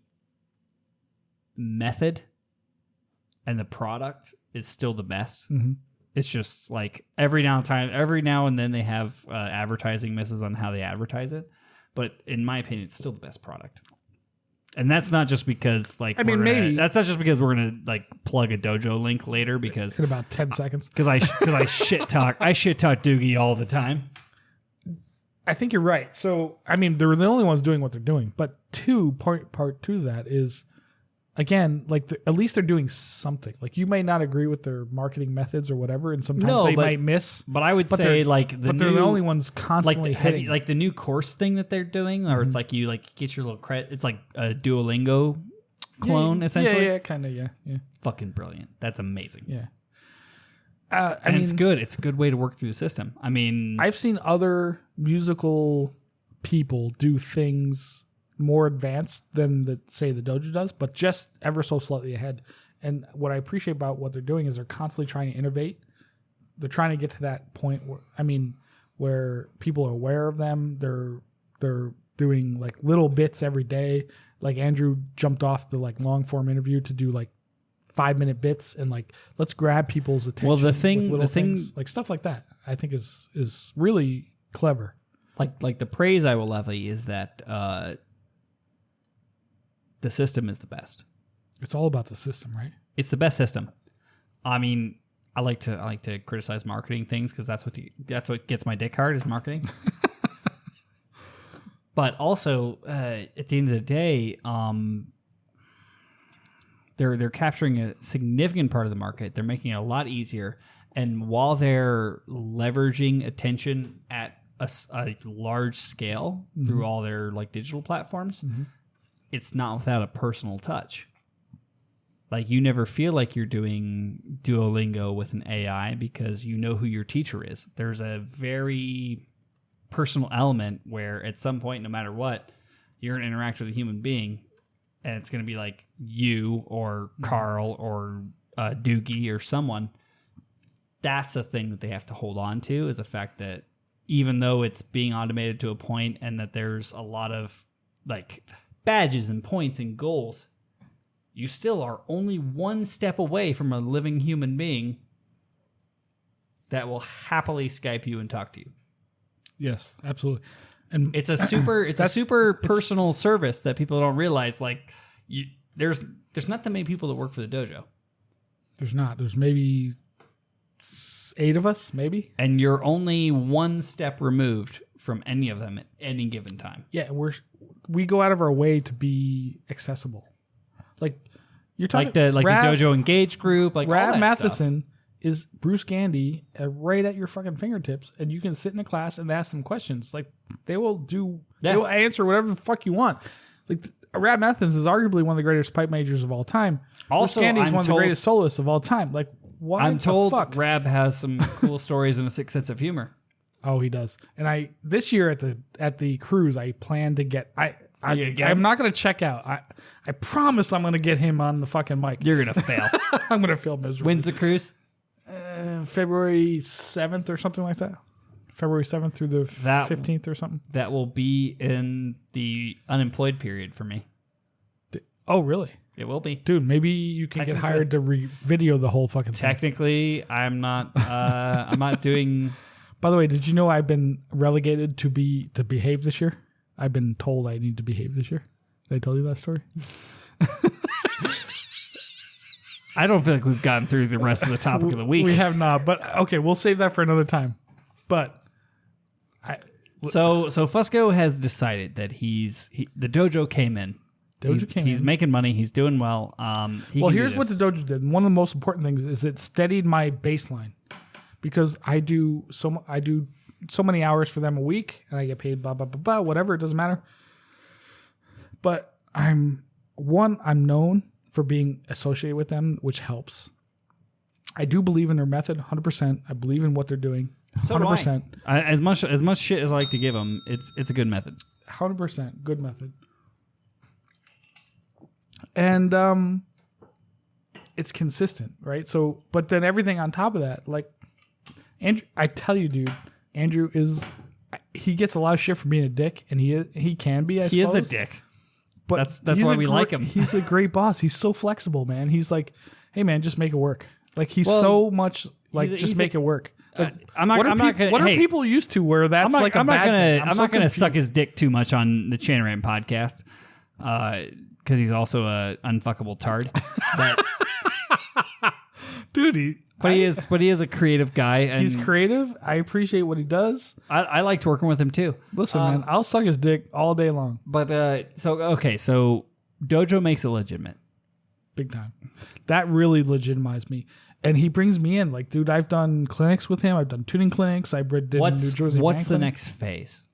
method and the product is still the best. Mm-hmm. It's just like every now and then they have advertising misses on how they advertise it. But in my opinion, it's still the best product. And that's not just because maybe that's not just because we're gonna like plug a dojo link later because in about 10 seconds. Because I shit talk Doogie all the time. I think you're right. So I mean, they're the only ones doing what they're doing. But part two of that is, again, like at least they're doing something. Like you may not agree with their marketing methods or whatever, and sometimes they might miss. But I would say they're the only ones constantly hitting. Like the new course thing that they're doing, or it's like you like get your little credit. It's like a Duolingo clone, essentially. Yeah, kind of, yeah. Fucking brilliant. That's amazing. Yeah. I mean, it's good. It's a good way to work through the system. I mean, I've seen other musical people do things more advanced than the dojo does, but just ever so slightly ahead. And what I appreciate about what they're doing is they're constantly trying to innovate. They're trying to get to that point where people are aware of them. They're doing like little bits every day. Like Andrew jumped off the like long form interview to do like 5-minute bits and like let's grab people's attention. Well, the thing like stuff like that, I think is really clever. Like the praise I will levy is that the system is the best. It's all about the system, right? It's the best system. I mean, I like to criticize marketing things because that's what gets my dick hard is marketing. But also, at the end of the day, they're capturing a significant part of the market. They're making it a lot easier, and while they're leveraging attention at a large scale through all their like digital platforms, it's not without a personal touch. Like you never feel like you're doing Duolingo with an AI because you know who your teacher is. There's a very personal element where at some point, no matter what, you're going to interact with a human being and it's going to be like you or Carl or Doogie or someone. That's the thing that they have to hold on to is the fact that even though it's being automated to a point and that there's a lot of like badges and points and goals, you still are only one step away from a living human being that will happily Skype you and talk to you. Yes, absolutely. And it's a super personal service that people don't realize. Like there's not that many people that work for the dojo. There's not. There's maybe 8 of us, maybe. And you're only one step removed from any of them at any given time. Yeah, we go out of our way to be accessible. Like you're talking the Dojo Engage group, like Rab all that Matheson stuff. Is Bruce Gandy right at your fucking fingertips, and you can sit in a class and ask them questions. Like they will answer whatever the fuck you want. Like Rab Matheson is arguably one of the greatest pipe majors of all time. Also, Bruce Gandy is one of the greatest soloists of all time. Like why? I'm told Rab has some cool stories and a sick sense of humor. Oh, he does. And this year at the cruise, I plan to get I'm not going to check out. I promise I'm going to get him on the fucking mic. You're going to fail. I'm going to fail miserably. When's the cruise? February 7th or something like that. February 7th through the 15th or something. That will be in the unemployed period for me. Oh, really? It will be. Dude, maybe you can get hired to video the whole fucking thing. Technically, I'm not I'm not doing... By the way, did you know I've been relegated to behave this year? I've been told I need to behave this year. Did I tell you that story? I don't feel like we've gotten through the rest of the topic of the week. We have not, but okay, we'll save that for another time. But so Fusco has decided that the dojo came in. He's making money. He's doing well. Here's what the dojo did. One of the most important things is it steadied my baseline because I do so many hours for them a week, and I get paid blah blah blah blah whatever. It doesn't matter. But I'm known for being associated with them, which helps. I do believe in their method, 100%. I believe in what they're doing, 100%. So do I. As much shit as I like to give them, it's a good method. 100% good method. And it's consistent, right? So, but then everything on top of that, like Andrew, I tell you, dude, Andrew he gets a lot of shit for being a dick, and he can be. I suppose. He is a dick. But that's why we like him. He's a great boss. He's so flexible, man. He's like, hey, man, just make it work. Like he's so much like just make it work. Like, what are people used to where that's I'm not gonna suck his dick too much on the Chanarant podcast because he's also a unfuckable tard. But, Dude, he is a creative guy. And he's creative. I appreciate what he does. I liked working with him too. Listen, man, I'll suck his dick all day long. But so Dojo makes it legitimate. Big time. That really legitimized me. And he brings me in. Like, dude, I've done clinics with him. I've done tuning clinics. I did New Jersey. What's the next phase?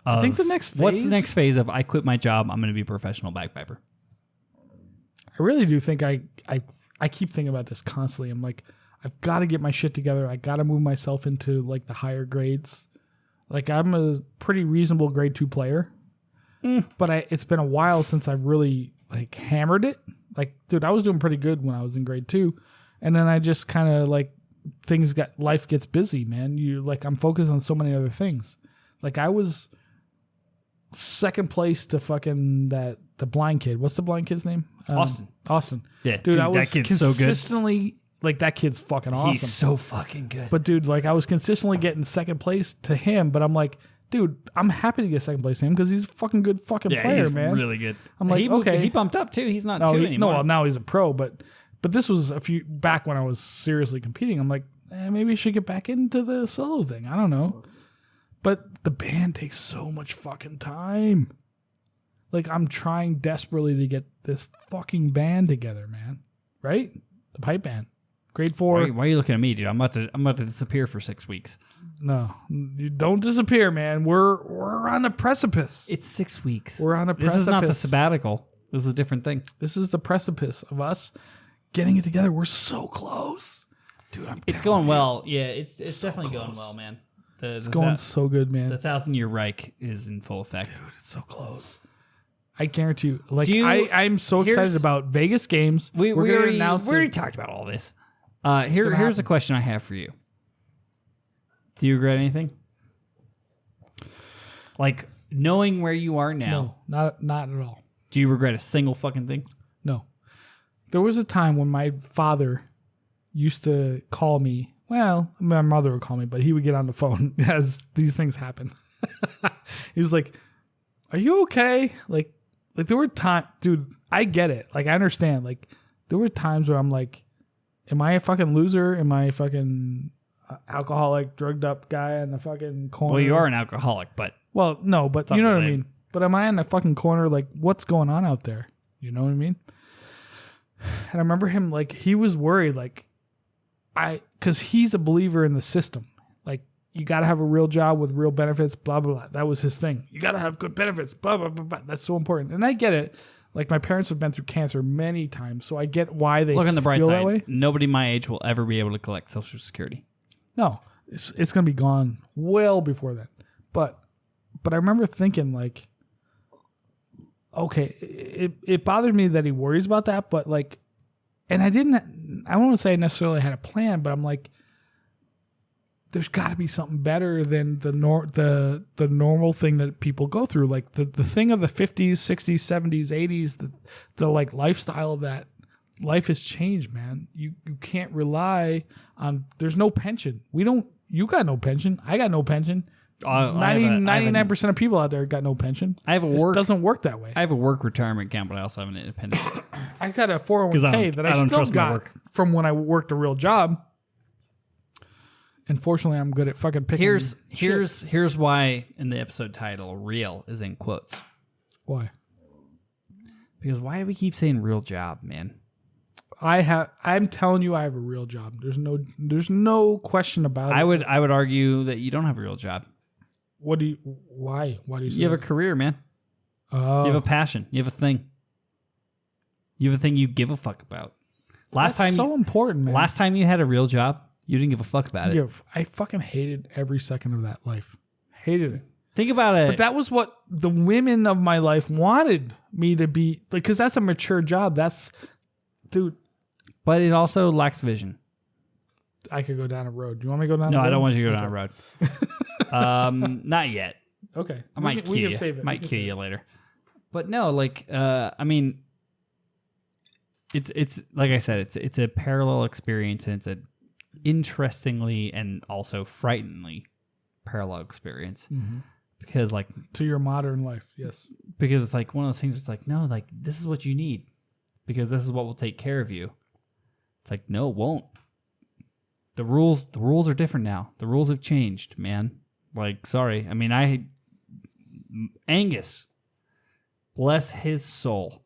I think the next phase. What's the next phase of I quit my job, I'm going to be a professional bagpiper? I really do think I keep thinking about this constantly. I'm like, I've got to get my shit together. I got to move myself into like the higher grades. Like, I'm a pretty reasonable grade 2 player, but it's been a while since I've really like hammered it. Like, dude, I was doing pretty good when I was in grade 2, and then I just kind of like life gets busy, man. I'm focused on so many other things. Like, I was second place to fucking the blind kid. What's the blind kid's name? Austin. Yeah, dude, I was that kid's so good. Consistently, like, that kid's fucking awesome. He's so fucking good. But dude, like, I was consistently getting second place to him, but I'm like, dude, I'm happy to get second place to him because he's a fucking good fucking player, he's man. Really good. I'm like, okay, he bumped up too. He's not two anymore. No, well, now he's a pro, but this was a few back when I was seriously competing. I'm like, maybe I should get back into the solo thing. I don't know. But the band takes so much fucking time. Like, I'm trying desperately to get this fucking band together, man. Right? The pipe band. Grade 4. Why are you looking at me, dude? I'm about to disappear for 6 weeks. No, you don't disappear, man. We're on a precipice. It's 6 weeks. We're on a precipice. This is not the sabbatical. This is a different thing. This is the precipice of us getting it together. We're so close. Dude, it's going well. Yeah, it's so definitely going well, man. It's going so good, man. The 1,000-year Reich is in full effect. Dude, it's so close. I guarantee you. Like, I'm so excited about Vegas games. We already talked about all this. Here's a question I have for you. Do you regret anything? Like, knowing where you are now. No, not at all. Do you regret a single fucking thing? No. There was a time when my father used to call me. Well, my mother would call me, but he would get on the phone as these things happen. He was like, "Are you okay?" Like there were times, dude, I get it. Like, I understand. Like, there were times where I'm like, am I a fucking loser? Am I a fucking alcoholic, drugged up guy in the fucking corner? Well, you are an alcoholic, but... Well, no, but you know what I mean. But am I in the fucking corner? Like, what's going on out there? You know what I mean? And I remember him, like, he was worried, like, because he's a believer in the system. Like, you got to have a real job with real benefits, blah, blah, blah. That was his thing. You got to have good benefits, blah, blah, blah, blah. That's so important. And I get it. Like, my parents have been through cancer many times, so I get why they look on the bright feel side. that way. Nobody my age will ever be able to collect Social Security. No, it's going to be gone well before then. But I remember thinking, like, okay, it bothered me that he worries about that, but, like, and I don't want to say I necessarily had a plan, but I'm like, there's got to be something better than the normal thing that people go through. Like, the thing of the 50s, 60s, 70s, 80s, the like lifestyle of that. Life has changed, man. You can't rely on, there's no pension. You got no pension. I got no pension. 99% of people out there got no pension. It doesn't work that way. I have a work retirement account, but I also have an independent. I got a 401k that I still got from when I worked a real job. Unfortunately, I'm good at fucking picking. Here's why in the episode title, "real" is in quotes. Why? Because why do we keep saying "real job," man? I'm telling you, I have a real job. There's no question about it. I would argue that you don't have a real job. Why do you say you have a career, man? Oh. You have a passion. You have a thing. You have a thing you give a fuck about. That's so important, man. Last time you had a real job, you didn't give a fuck about it. I fucking hated every second of that life. Hated it. Think about it. But that was what the women of my life wanted me to be, like, because that's a mature job. Dude. But it also lacks vision. I could go down a road. Do you want me to go down a road? No, I don't want you to go down a road. Not yet. Okay. I might cue you. Save it. Might cue you later. But no, like, I mean, it's like I said, it's a parallel experience, and it's a interestingly and also frighteningly parallel experience. Mm-hmm. because like To your modern life, yes. because it's like one of those things. It's like no, like this is what you need because this is what will take care of you. It's like no, it won't. The rules are different now. The rules have changed, man. Like sorry, I mean Angus, bless his soul.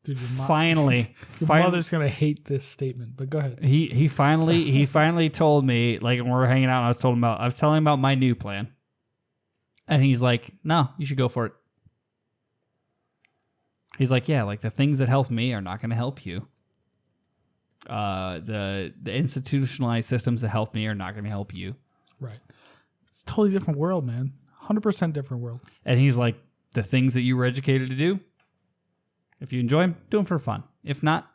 Dude, your Finally, mother's gonna hate this statement, but go ahead. He finally told me, like when we were hanging out and I was telling him about my new plan. And he's like, no, you should go for it. He's like, yeah, like the things that help me are not gonna help you. The institutionalized systems that help me are not gonna help you. Right. It's a totally different world, man. 100% different world. And he's like, the things that you were educated to do, if you enjoy them, do them for fun. If not,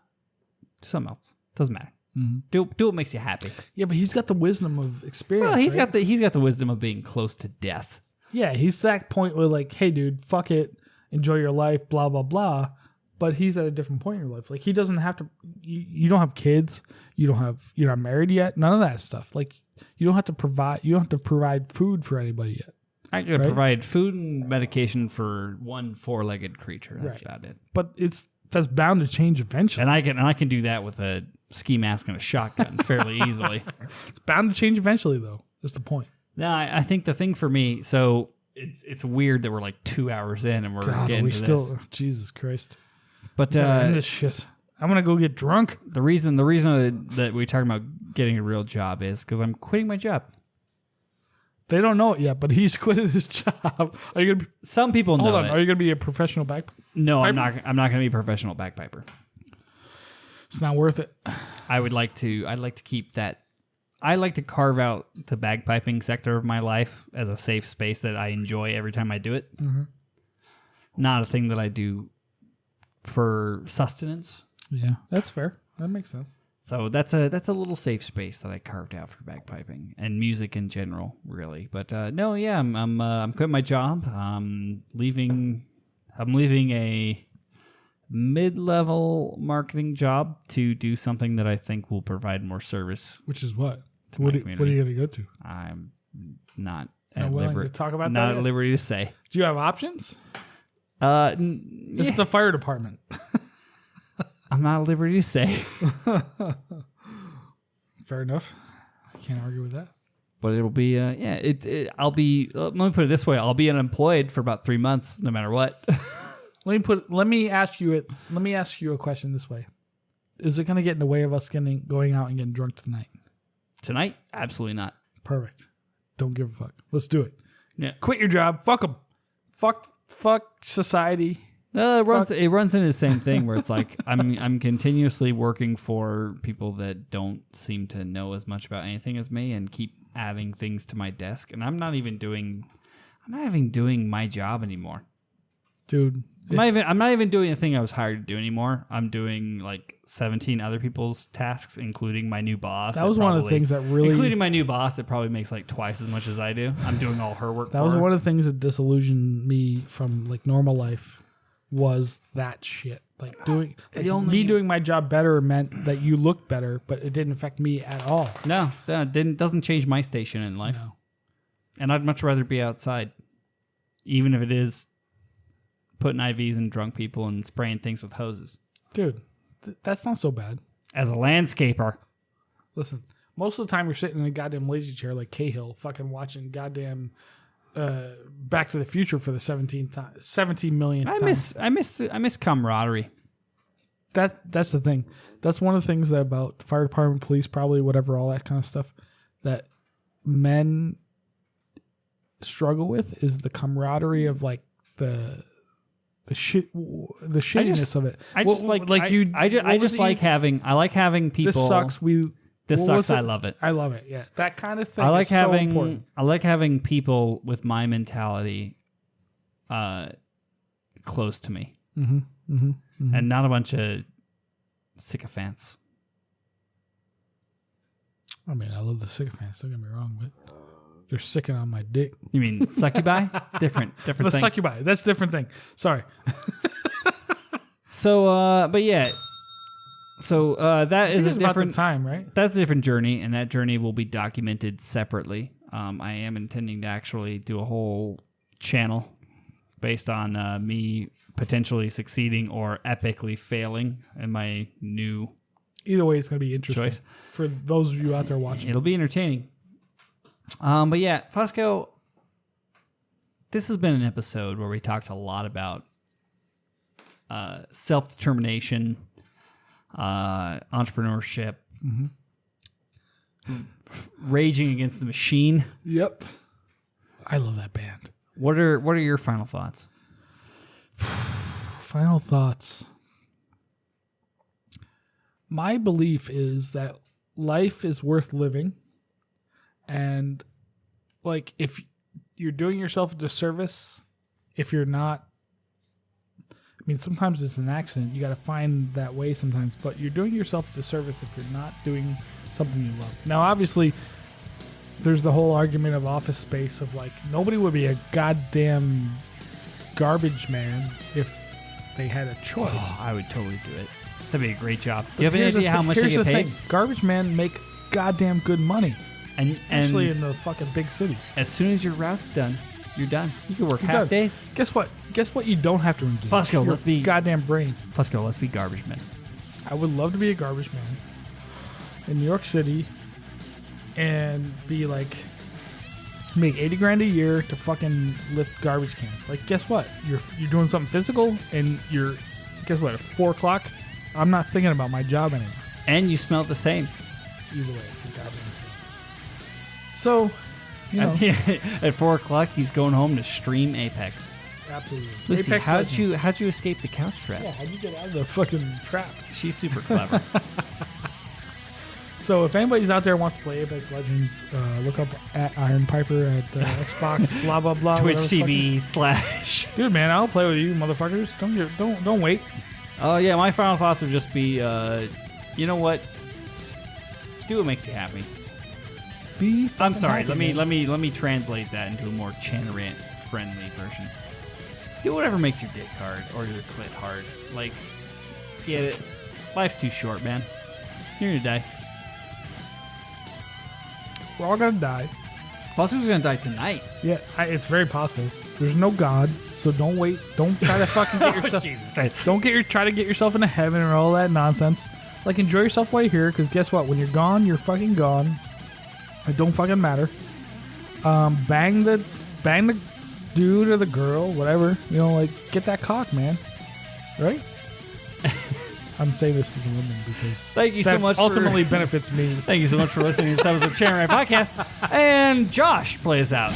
do something else. Doesn't matter. Mm-hmm. Do what makes you happy. Yeah, but he's got the wisdom of experience. Well, he's right? got the wisdom of being close to death. Yeah, he's that point where like, hey, dude, fuck it, enjoy your life, blah blah blah. But he's at a different point in your life. Like he doesn't have to. You don't have kids. You're not married yet. None of that stuff. Like you don't have to provide. You don't have to provide food for anybody yet. I can provide food and medication for one 4-legged creature. That's about it. But that's bound to change eventually. And I can do that with a ski mask and a shotgun fairly easily. It's bound to change eventually, though. That's the point. No, I think the thing for me. So it's weird that we're like 2 hours in and we're getting to this. Jesus Christ. But end this shit. I'm gonna go get drunk. The reason that we're talking about getting a real job is because I'm quitting my job. They don't know it yet, but he's quitted his job. Are you gonna? Some people know. Hold on. Are you gonna be a professional bagpiper? No, I'm not. I'm not gonna be a professional bagpiper. It's not worth it. I'd like to keep that. I like to carve out the bagpiping sector of my life as a safe space that I enjoy every time I do it. Mm-hmm. Not a thing that I do for sustenance. Yeah, that's fair. That makes sense. So that's a little safe space that I carved out for bagpiping and music in general, really. But no, yeah, I'm quitting my job. I'm leaving a mid-level marketing job to do something that I think will provide more service. Which is what? To what my are community. you going to go to? I'm not willing to talk about that not yet? at liberty to say. Do you have options? This is the fire department. I'm not at liberty to say. Fair enough. I can't argue with that. But it'll be, I'll be, let me put it this way. I'll be unemployed for about 3 months, no matter what. Let me ask you a question this way. Is it going to get in the way of us going out and getting drunk tonight? Tonight? Absolutely not. Perfect. Don't give a fuck. Let's do it. Yeah. Quit your job. Fuck them. Fuck society. It runs into the same thing where it's like I'm continuously working for people that don't seem to know as much about anything as me and keep adding things to my desk, and I'm not even doing my job anymore, dude. I'm not even doing the thing I was hired to do anymore. I'm doing like 17 other people's tasks, including my new boss. That was one of the things that really, including my new boss, that probably makes like twice as much as I do. I'm doing all her work. That was one of the things that disillusioned me from like normal life. Was that shit like doing doing my job better meant that you looked better, but it didn't affect me at all. No, doesn't change my station in life. No. And I'd much rather be outside, even if it is putting IVs in drunk people and spraying things with hoses. Dude, that's not so bad. As a landscaper, listen, most of the time you're sitting in a goddamn lazy chair like Cahill, fucking watching goddamn. Back to the Future for the 17 millionth time. I miss camaraderie. That's the thing. That's one of the things that about the fire department, police, probably whatever, all that kind of stuff that men struggle with is the camaraderie of like the shittiness of it. I just like having people. This sucks. This sucks. I love it. I love it. Yeah, that kind of thing. I like so important. I like having people with my mentality, close to me, and not a bunch of sycophants. I mean, I love the sycophants. Don't get me wrong, but they're sicking on my dick. You mean succubi? different the thing. Succubi. That's a different thing. Sorry. So, but yeah. So that is a different time, right? That's a different journey, and that journey will be documented separately. I am intending to actually do a whole channel based on me potentially succeeding or epically failing in my new Either way, it's going to be interesting choice for those of you out there watching. It'll be entertaining. But yeah, Fosco, this has been an episode where we talked a lot about self-determination, entrepreneurship, raging against the machine. Yep. I love that band. What are your final thoughts? Final thoughts. My belief is that life is worth living. And like if you're doing yourself a disservice, if you're not, I mean, sometimes it's an accident. You got to find that way sometimes, but you're doing yourself a disservice if you're not doing something you love. Now, obviously, there's the whole argument of Office Space of like, nobody would be a goddamn garbage man if they had a choice. Oh, I would totally do it. That'd be a great job. But Do you have any here's idea how much they here's get the paid? thing. Garbage men make goddamn good money, And especially in the fucking big cities. as soon as your route's done, you're done. You can work You're half done. days. Guess what? Guess what? You don't have to engage. Fosco, Your let's be- goddamn brain. Fosco, let's be garbage men. I would love to be a garbage man in New York City and be like, make $80,000 a year to fucking lift garbage cans. Like, guess what? You're doing something physical, and guess what? At 4:00, I'm not thinking about my job anymore. And you smell the same. Either way, it's a goddamn thing. So, you know, At 4:00, he's going home to stream Apex. absolutely. Lucy, Apex how'd Legends. you escape the couch trap? Yeah, how'd you get out of the fucking trap? She's super clever. So if anybody's out there who wants to play Apex Legends, look up at Iron Piper at Xbox, blah blah blah. Twitch whatever TV / Dude, man, I'll play with you, motherfuckers. Don't wait. Oh yeah, my final thoughts would just be, you know what? Do what makes you happy. Be. I'm sorry. Happy, Let me translate that into a more Chanarant friendly version. Do whatever makes your dick hard or your clit hard. Like, get it. Life's too short, man. You're gonna die. We're all gonna die. Fosco's gonna die tonight. Yeah, it's very possible. There's no God, so don't wait. Don't try to fucking get yourself. Jesus Christ. Don't try to get yourself into heaven or all that nonsense. Like, enjoy yourself while you're here, because guess what? When you're gone, you're fucking gone. It don't fucking matter. Bang the dude or the girl, whatever. You know, like, get that cock, man. Right? I'm saying this to the women because Thank you so that much ultimately for- benefits me. Thank you so much for listening to this episode of the Chanarant Podcast. And Josh, play us out.